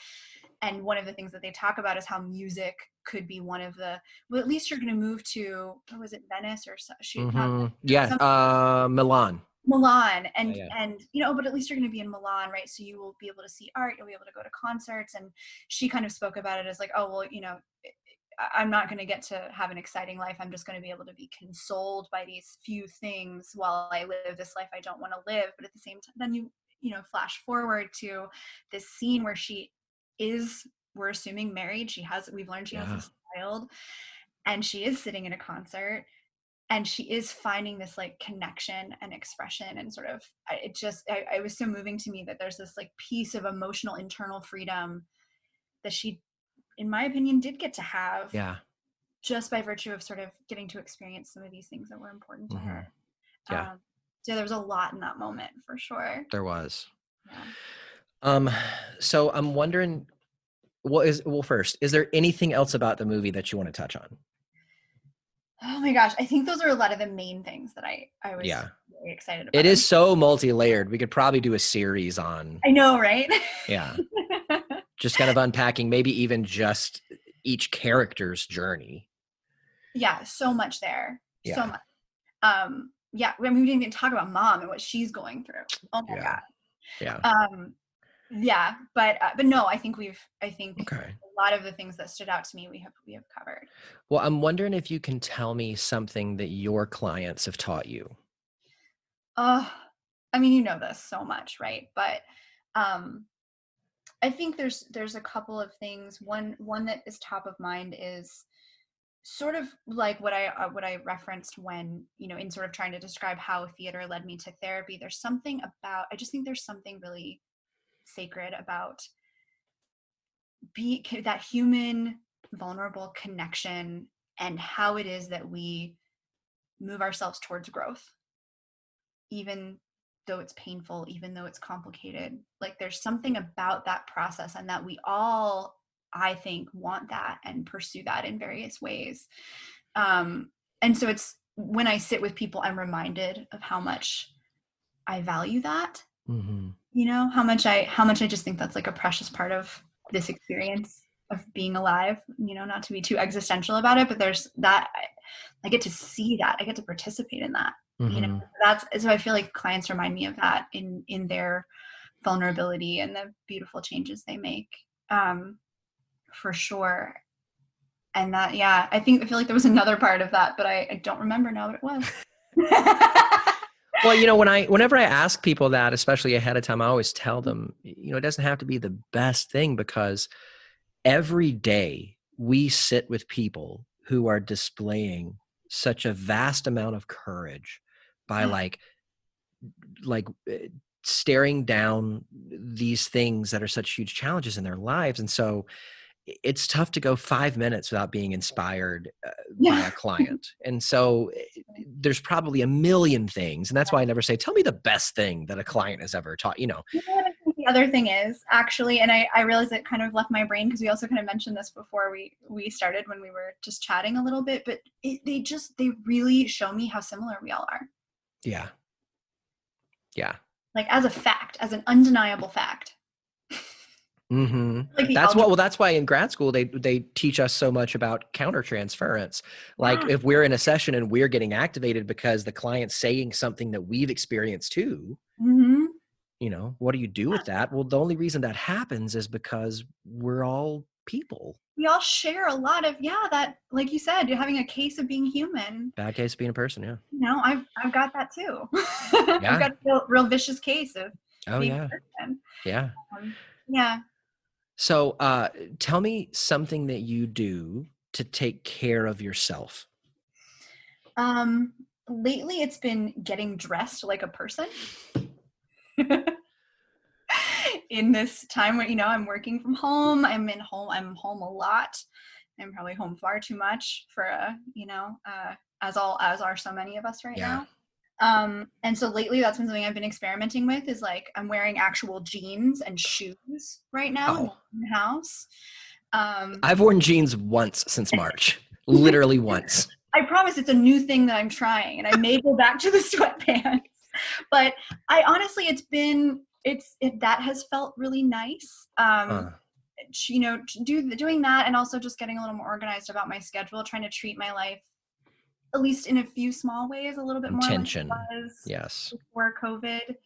And one of the things that they talk about is how music could be one of the, well, at least you're going to move to, what was it, Venice or Milan, and but at least you're going to be in Milan, right? So you will be able to see art, you'll be able to go to concerts. And she kind of spoke about it as like, oh, well, I'm not going to get to have an exciting life. I'm just going to be able to be consoled by these few things while I live this life I don't want to live. But at the same time, then flash forward to this scene where we're assuming married. We've learned she has this child, and she is sitting in a concert, and she is finding this like connection and expression, and sort of, it was so moving to me that there's this like piece of emotional internal freedom that she, in my opinion, did get to have, just by virtue of sort of getting to experience some of these things that were important to her. So there was a lot in that moment, for sure. There was. So I'm wondering, first, is there anything else about the movie that you want to touch on? Oh my gosh. I think those are a lot of the main things that I was Yeah. really excited It about. is so multi-layered. We could probably do a series on, I know, right? yeah, just kind of unpacking maybe even just each character's journey. Yeah, so much there. So Yeah. much. Yeah, I mean, we didn't even talk about mom and what she's going through. Oh my Yeah. God. Yeah. Yeah, but no, I think Okay. a lot of the things that stood out to me we have covered. Well, I'm wondering if you can tell me something that your clients have taught you. Uh, I mean, you know this so much, right? But um I think there's a couple of things. One that is top of mind is sort of like what I referenced when, in sort of trying to describe how theater led me to therapy. There's something about, I just think there's something really sacred about that human vulnerable connection and how it is that we move ourselves towards growth, even though it's painful, even though it's complicated. Like there's something about that process, and that we all, I think, want that and pursue that in various ways. And so it's when I sit with people, I'm reminded of how much I value that. Mm-hmm. How much I just think that's like a precious part of this experience of being alive. Not to be too existential about it, but there's that. I get to see that. I get to participate in that. Mm-hmm. That's so. I feel like clients remind me of that in their vulnerability and the beautiful changes they make, for sure. And that, yeah, I feel like there was another part of that, but I don't remember now what it was. Well, whenever I ask people that, especially ahead of time, I always tell them, it doesn't have to be the best thing, because every day we sit with people who are displaying such a vast amount of courage by staring down these things that are such huge challenges in their lives. And so it's tough to go 5 minutes without being inspired by Yeah. a client. And so there's probably a million things. And that's why I never say, tell me the best thing that a client has ever taught. You know what I think the other thing is, actually, and I realized it kind of left my brain because we also kind of mentioned this before we started when we were just chatting a little bit, but they really show me how similar we all are. Yeah. Yeah. Like as a fact, as an undeniable fact. Mm-hmm. Like the That's algebra. well, that's why in grad school they teach us so much about countertransference. Like Yeah. if we're in a session and we're getting activated because the client's saying something that we've experienced too, Mm-hmm. what do you do with that? Well, the only reason that happens is because we're all people. We all share a lot of, yeah, that, like you said, you're having a case of being human. Bad case of being a person, yeah. I've got that too. I've Yeah. got a real vicious case of Oh being yeah. a person. Yeah. Yeah. So tell me something that you do to take care of yourself. Lately it's been getting dressed like a person. In this time where, I'm working from home, I'm home a lot. I'm probably home far too much for as are so many of us right Yeah. now. And so lately that's been something I've been experimenting with, is like I'm wearing actual jeans and shoes right now in Oh, the house. I've worn jeans once since March, literally once. I promise it's a new thing that I'm trying, and I may go back to the sweatpants. But I honestly, that has felt really nice. Doing that, and also just getting a little more organized about my schedule, trying to treat my life, at least in a few small ways, a little bit more like it Intention. was Yes. before COVID.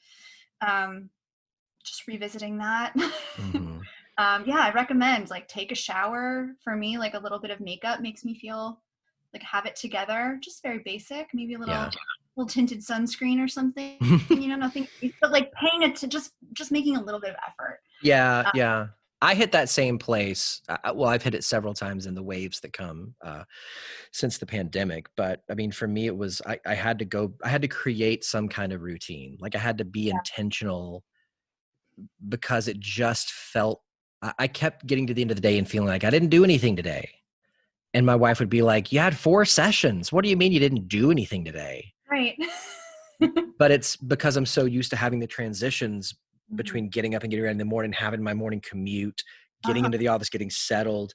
Just revisiting that. Mm-hmm. Yeah, I recommend like take a shower. For me, like a little bit of makeup makes me feel like have it together. Just very basic, maybe a Yeah. little tinted sunscreen or something. Nothing, but like paying it to just making a little bit of effort. Yeah. Yeah. I hit that same place. Well, I've hit it several times in the waves that come since the pandemic. But I mean, for me, it was, I had to create some kind of routine. Like I had to be intentional, because it just felt, I kept getting to the end of the day and feeling like I didn't do anything today. And my wife would be like, you had 4 sessions. What do you mean you didn't do anything today? Right. But it's because I'm so used to having the transitions Mhm. between getting up and getting ready in the morning, having my morning commute, getting Uh-huh. into the office, getting settled,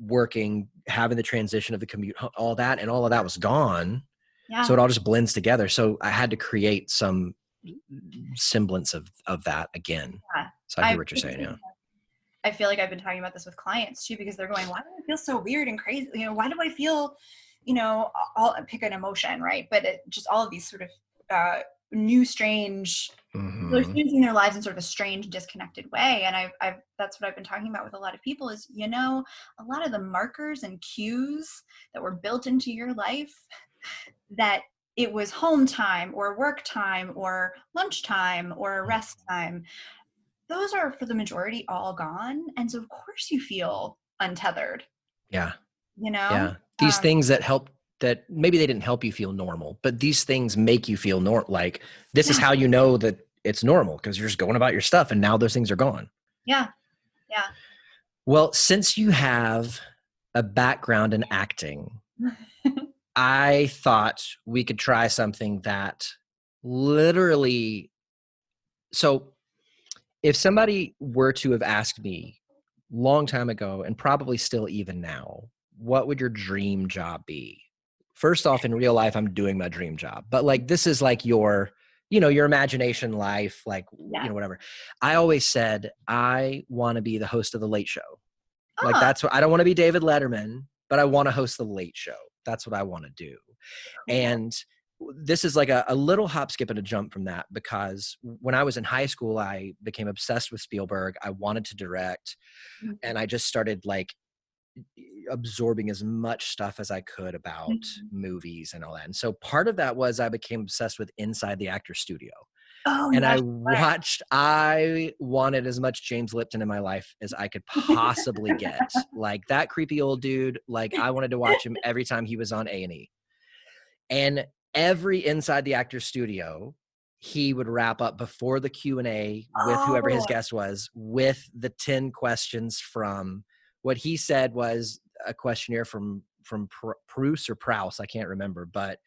working, having the transition of the commute, all that, and all of that was gone. Yeah. So it all just blends together. So I had to create some semblance of that again. Yeah. So I hear what you're saying. Yeah. I feel like I've been talking about this with clients too, because they're going, why do I feel so weird and crazy? You know, why do I feel, you know, I'll pick an emotion, right? But just all of these sort of new, strange, they're experiencing their lives in sort of a strange, disconnected way. And I've that's what I've been talking about with a lot of people is, you know, a lot of the markers and cues that were built into your life, that it was home time or work time or lunchtime or rest time, those are for the majority all gone. And so of course you feel untethered. Yeah. You know? Yeah. These things that help, that maybe they didn't help you feel normal, but these things make you feel like this is how you know that it's normal, because you're just going about your stuff and now those things are gone. Yeah. Yeah. Well, since you have a background in acting, I thought we could try something that literally, so if somebody were to have asked me long time ago, and probably still even now, what would your dream job be? First off, in real life, I'm doing my dream job, but like, this is like your, you know, your imagination life, like, you know, whatever. I always said, I want to be the host of the Late Show. Like, that's what, I don't want to be David Letterman, but I want to host the Late Show. That's what I want to do. Cool. And this is like a little hop, skip, and a jump from that, because when I was in high school, I became obsessed with Spielberg. I wanted to direct, and I just started like absorbing as much stuff as I could about movies and all that. And so part of that was I became obsessed with Inside the Actor's Studio. Oh, and I wanted as much James Lipton in my life as I could possibly get. Like, that creepy old dude, like, I wanted to watch him every time he was on A&E. And every Inside the Actor's Studio, he would wrap up before the Q&A with whoever his guest was, with the 10 questions from what he said was a questionnaire from Proust or Proust, I can't remember, but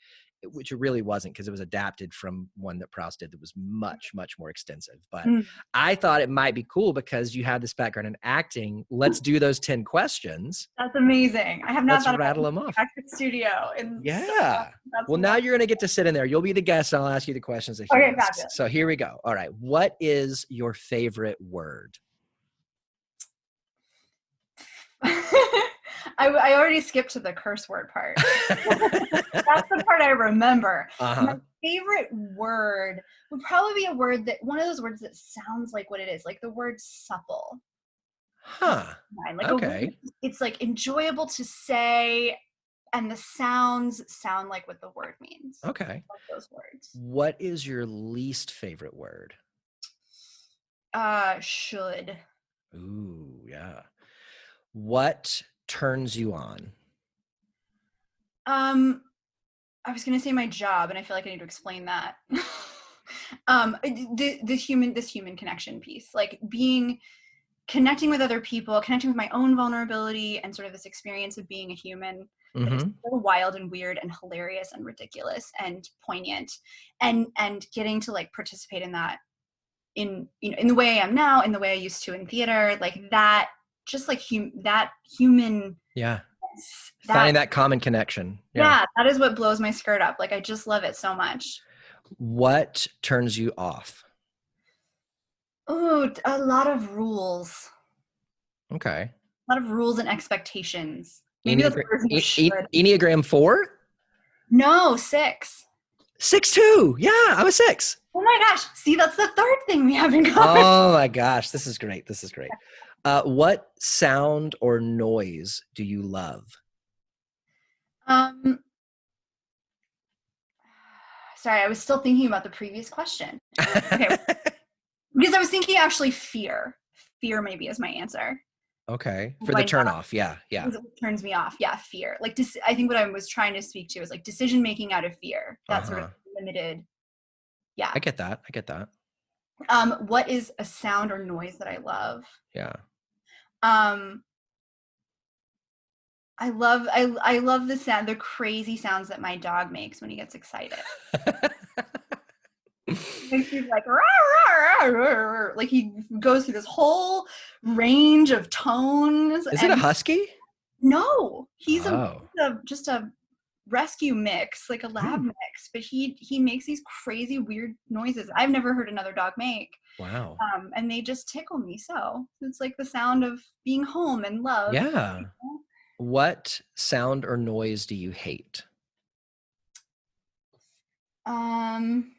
which it really wasn't, because it was adapted from one that Proust did that was much, much more extensive. But I thought it might be cool because you have this background in acting. Let's do those 10 questions. That's amazing. I have not thought rattle them off. Acting studio. Yeah. Well, now you're going to get to sit in there. You'll be the guest, and I'll ask you the questions that he asks. So here we go. All right. What is your favorite word? I already skipped to the curse word part. That's the part I remember. My favorite word would probably be a word that, one of those words that sounds like what it is, like the word supple. Like okay. It's like enjoyable to say, and the sounds sound like what the word means. Okay. I love those words. What is your least favorite word? Should. Ooh, yeah. What turns you on? I was going to say my job, and I feel like I need to explain that. This human connection piece, like connecting with other people, connecting with my own vulnerability, and sort of this experience of being a human that is so wild and weird and hilarious and ridiculous and poignant, and getting to like participate in that in the way I am now, in the way I used to in theater, like that. Just like that human. Yeah. Finding that common connection. Yeah. That is what blows my skirt up. Like, I just love it so much. What turns you off? Oh, a lot of rules. Okay. A lot of rules and expectations. Maybe Enneagram 4? No, 6. 6 too. Yeah, I'm a 6. Oh my gosh. See, that's the third thing we have in common. Oh my gosh. This is great. This is great. What sound or noise do you love? Sorry, I was still thinking about the previous question. Okay. Because I was thinking actually fear. Fear maybe is my answer. Okay. For the turn off. Yeah. Yeah. It turns me off. Yeah. Fear. Like, I think what I was trying to speak to is like decision making out of fear. That sort of limited. Yeah. I get that. What is a sound or noise that I love? Yeah. I love the sound, the crazy sounds that my dog makes when he gets excited. He's like, rah, rah, rah, rah. Like, he goes through this whole range of tones. Is it a husky? No, he's Oh. just a rescue mix, like a lab Hmm. mix, but he makes these crazy weird noises I've never heard another dog make. Wow. And they just tickle me so. It's like the sound of being home and love. Yeah. What sound or noise do you hate? I'm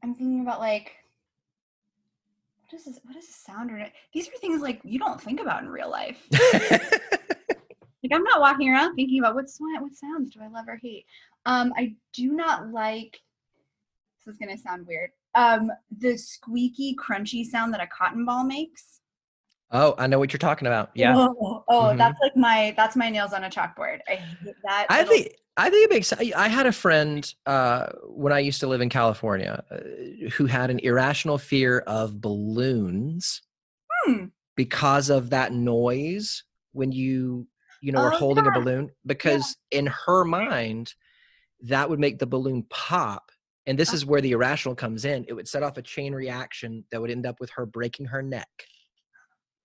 thinking about like what is a sound or these are things like you don't think about in real life. Like I'm not walking around thinking about what sounds do I love or hate. I do not like, this is gonna sound weird. The squeaky, crunchy sound that a cotton ball makes. Oh, I know what you're talking about. Yeah. Oh, Hmm. that's my nails on a chalkboard. I hate that I little. think I think it makes. I had a friend when I used to live in California who had an irrational fear of balloons Hmm. because of that noise when are Oh holding a yeah, balloon. yeah. Because in her mind, that would make the balloon pop. And this Uh, is where the irrational comes in. It would set off a chain reaction that would end up with her breaking her neck.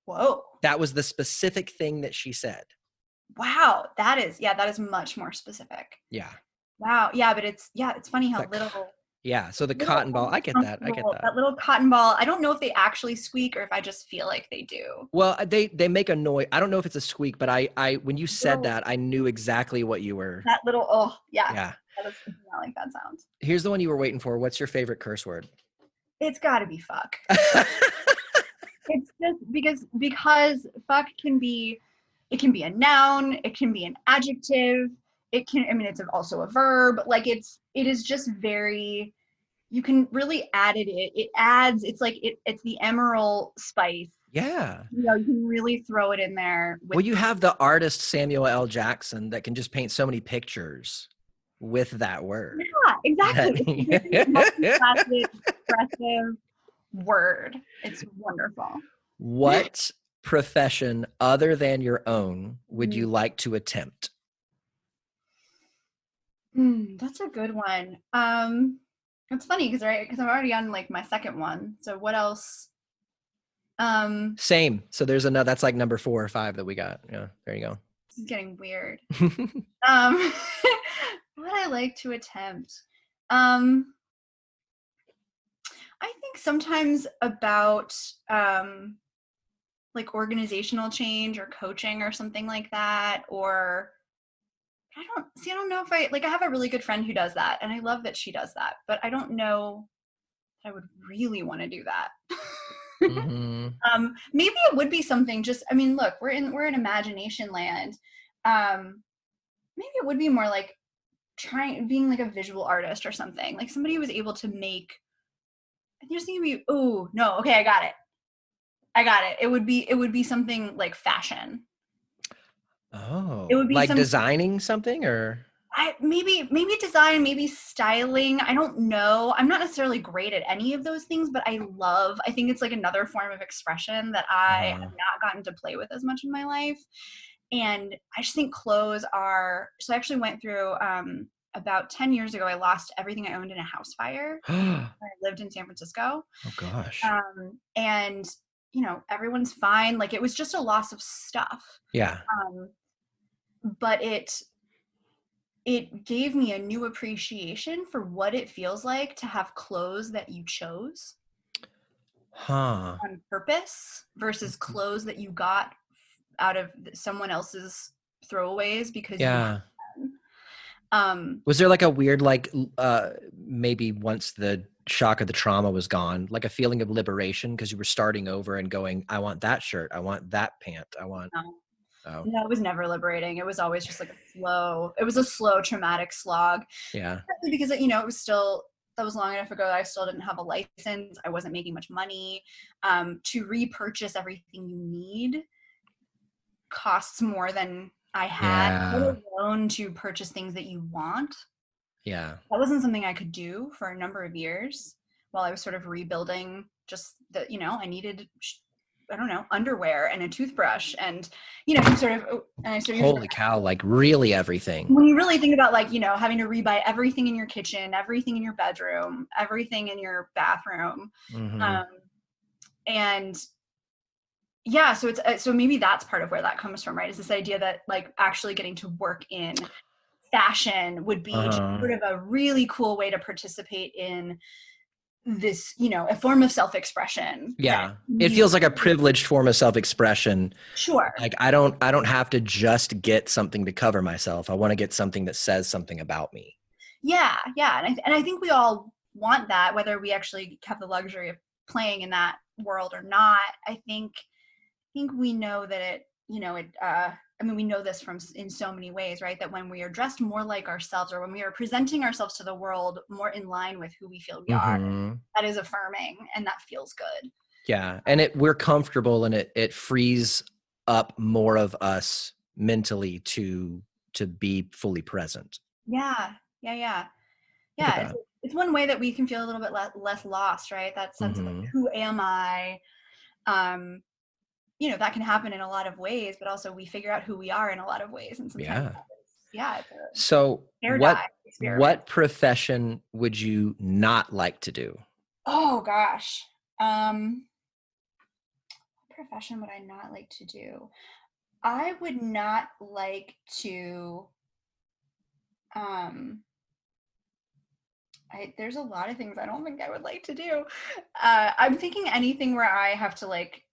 Whoa. That was the specific thing that she said. Wow. That is much more specific. Yeah. Wow. Yeah, but it's funny It's how like, little yeah. So the little cotton ball, I get that. I get uncomfortable, that. that little cotton ball. I don't know if they actually squeak or if I just feel like they do. Well, they make a noise. I don't know if it's a squeak, but I when you said Little that, I knew exactly what you were. that little oh yeah. Yeah. I do not like that sound. Here's the one you were waiting for. What's your favorite curse word? It's gotta be fuck. It's just because fuck can be, it can be a noun, it can be an adjective, it can, I mean it's also a verb. Like it is just very, you can really add it adds, it's like it's the emerald spice. Yeah. You know, you can really throw it in there with Well, you have the artist Samuel L. Jackson that can just paint so many pictures with that word. yeah, exactly. It's a very That multifaceted, expressive word. It's wonderful. what profession other than your own would you like to attempt? That's a good one. It's funny because I'm already on like my second one. So what else? Same. So there's another, that's like number 4 or 5 that we got. Yeah, there you This is getting weird. go. What I like to attempt. Um, I think sometimes about like organizational change or coaching or something like that. Or I don't know if I have a really good friend who does that, and I love that she does that, but I don't know if I would really want to do that. Hmm. Maybe it would be something just, I mean, look, we're in imagination land. Maybe it would be more like being like a visual artist or something, like somebody who was able to make, I think just thinking, oh no, okay, I got it. It would be something like fashion. It Oh, would be like some, designing something or? maybe design, maybe styling. I don't know. I'm not necessarily great at any of those things, but I think it's like another form of expression that I have not gotten to play with as much in my life. And I just think clothes are, so I actually went through, about 10 years ago, I lost everything I owned in a house fire. Oh I lived in San Francisco. gosh. And, you know, everyone's fine. Like it was just a loss of stuff. Yeah. Um, but it gave me a new appreciation for what it feels like to have clothes that you chose Huh. on purpose versus clothes that you got out of someone else's throwaways because you had Yeah. them. Was there like a weird, like, maybe once the shock of the trauma was gone, like a feeling of liberation because you were starting over and going, I want that shirt, I want that pant, I want, No, oh, no, it was never liberating. It was always just like it was a slow traumatic slog. yeah. Partly because, you know, it was still, that was long enough ago that I still didn't have a license. I wasn't making much money. To repurchase everything you need costs more than I had, let Yeah. alone to purchase things that you want. Yeah. That wasn't something I could do for a number of years while I was sort of rebuilding just that, you know, I needed, I don't know, underwear and a toothbrush and, you know, and I sort of, Holy cow, like really everything. when you really think about like, you know, having to rebuy everything in your kitchen, everything in your bedroom, everything in your bathroom. Hmm. Um, and Yeah, so it's so maybe that's part of where that comes from, right? Is this idea that like actually getting to work in fashion would be just Uh-huh. sort of a really cool way to participate in this, a form of self-expression that Yeah. It you feels like a privileged form of self-expression. sure. Like I don't have to just get something to cover myself. I want to get something that says something about me. Yeah, yeah, and I think we all want that, whether we actually have the luxury of playing in that world or not. I think we know that I mean, we know this from in so many ways, right? That when we are dressed more like ourselves, or when we are presenting ourselves to the world more in line with who we feel we are, Mhm. that is affirming and that feels good. Yeah, and we're comfortable, and it frees up more of us mentally to be fully present. Yeah, yeah, yeah, Look at yeah. It's that. it's one way that we can feel a little bit less lost, right? That sense of like, Mhm. who am I? Um, that can happen in a lot of ways, but also we figure out who we are in a lot of ways, and sometimes Yeah. yeah, it's a So hair dye experiment. what profession would you not like to do? Oh gosh. What profession would I not like to do? I would not like to um there's a lot of things I don't think I would like to do. I'm thinking anything where I have to like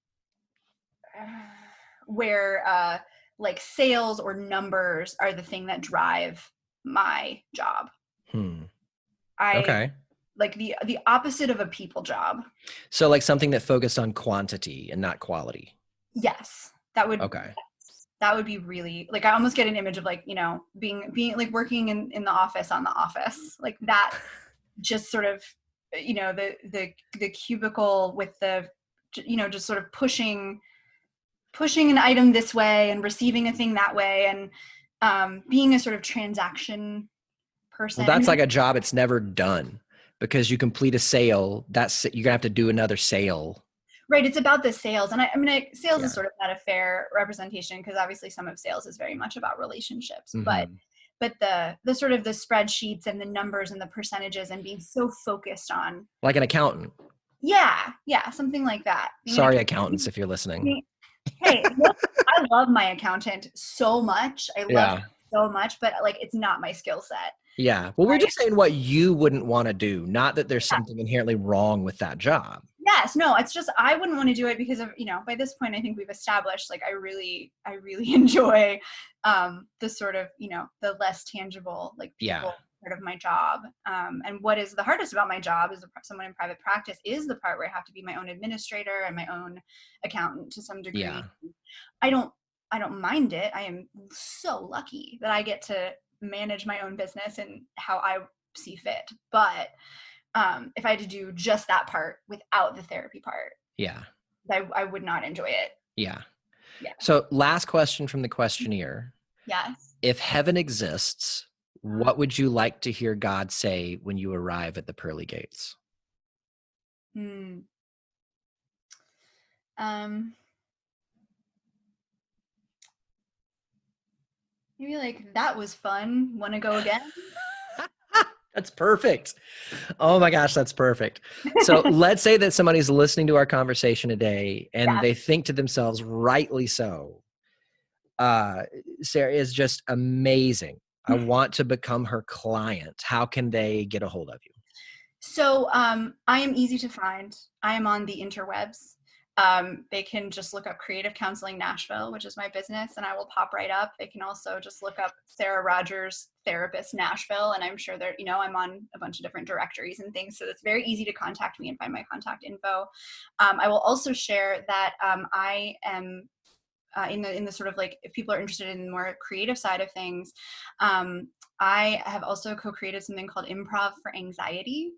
where like sales or numbers are the thing that drive my job. Hmm. I Okay. like the opposite of a people job. So like something that focused on quantity and not quality. Yes, Okay. that would be really like I almost get an image of like, being like working in the office on the office. Like that just sort of the cubicle with the just sort of pushing an item this way and receiving a thing that way, and being a sort of transaction Well, person. I that's mean, like a job it's never done because you complete a sale, that's you're gonna have to do another sale. right, it's about the sales, and I mean, sales is Yeah. sort of not a fair representation because obviously some of sales is very much about relationships, Hmm. but the sort of the spreadsheets and the numbers and the percentages and being so focused on, Like an accountant. yeah, something like that. Being an Sorry, accountant. accountants, if you're listening. Hey, look, I love my accountant so much. I love Yeah. him so much, but like it's not my skill set. Yeah. Well, we're I just saying what you wouldn't want to do, not that there's yeah, something inherently wrong with that job. yes, no, it's just I wouldn't want to do it because of, by this point I think we've established like I really enjoy the sort of, the less tangible like Yeah. people part of my job. And what is the hardest about my job as someone in private practice is the part where I have to be my own administrator and my own accountant to some degree. Yeah. I don't I don't mind it. I am so lucky that I get to manage my own business and how I see fit. But if I had to do just that part without the therapy part, Yeah. I would not enjoy it. Yeah. Yeah. So, last question from the questionnaire. Yes. If heaven exists, Uh, what would you like to hear God say when you arrive at the pearly gates? hmm. Um, Maybe like that was fun. Want to go again? That's perfect. Oh my gosh, that's perfect. So let's say that somebody's listening to our conversation today and Yeah. they think to themselves, rightly so, uh, Sarah is just amazing. I want to become her client. How can they get a hold of you? So I am easy to find. I am on the interwebs. They can just look up Creative Counseling Nashville, which is my business, and I will pop right up. They can also just look up Sarah Rogers Therapist Nashville, and I'm sure that I'm on a bunch of different directories and things, so it's very easy to contact me and find my contact info. I will also share that I am in the sort of like if people are interested in the more creative side of things. I have also co-created something called Improv for Anxiety,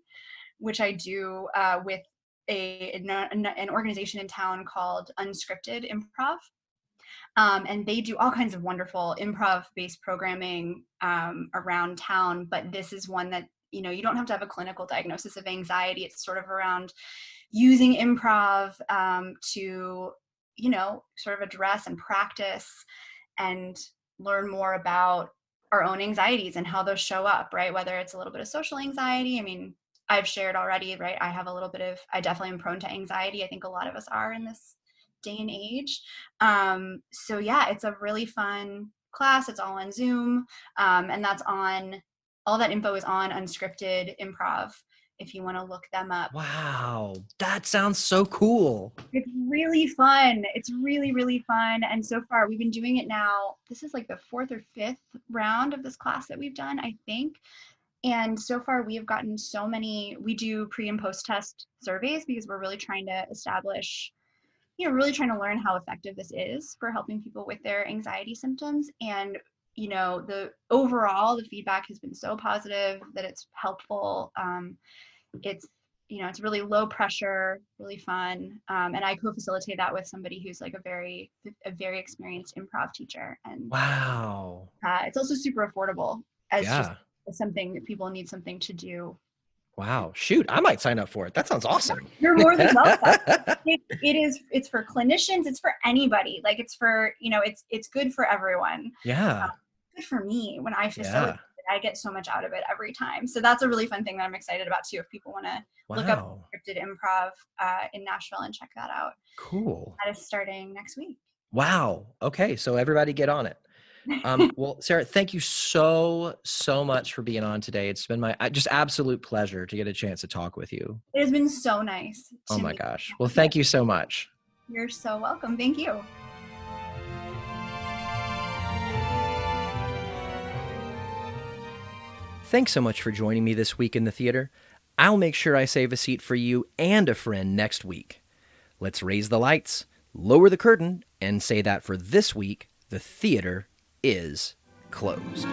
which I do with an organization in town called Unscripted Improv. And they do all kinds of wonderful improv-based programming around town. But this is one that, you don't have to have a clinical diagnosis of anxiety. It's sort of around using improv to, sort of address and practice and learn more about our own anxieties and how those show up, right? Whether it's a little bit of social anxiety. I mean, I've shared already, right? I definitely am prone to anxiety. I think a lot of us are in day and age. So yeah, it's a really fun class. It's all on Zoom. And all that info is on Unscripted Improv if you want to look them up. Wow, that sounds so cool. It's really fun. It's really, really fun. And so far we've been doing it now. This is like the 4th or 5th round of this class that we've done, I think. And so far we have gotten we do pre and post test surveys because we're really trying to establish, really trying to learn how effective this is for helping people with their anxiety symptoms. And, the feedback has been so positive that it's helpful. It's really low pressure, really fun. And I co-facilitate that with somebody who's like a very experienced improv teacher. And wow, it's also super affordable as just something that people need something to do. Wow, shoot, I might sign up for it. That sounds awesome. You're more than welcome. It's for clinicians, it's for anybody. Like it's for, it's good for everyone. Yeah. Good for me when I facilitate. I get so much out of it every time. So that's a really fun thing that I'm excited about too. If people want to look up Scripted Improv in Nashville and check that out. Cool. That is starting next week. Wow. Okay. So everybody get on it. Well, Sarah, thank you so much for being on today. It's been my just absolute pleasure to get a chance to talk with you. It has been so nice. Oh my gosh. Well, thank you so much. You're so welcome. Thank you. Thanks so much for joining me this week in the theater. I'll make sure I save a seat for you and a friend next week. Let's raise the lights, lower the curtain, and say that for this week, the theater is closed.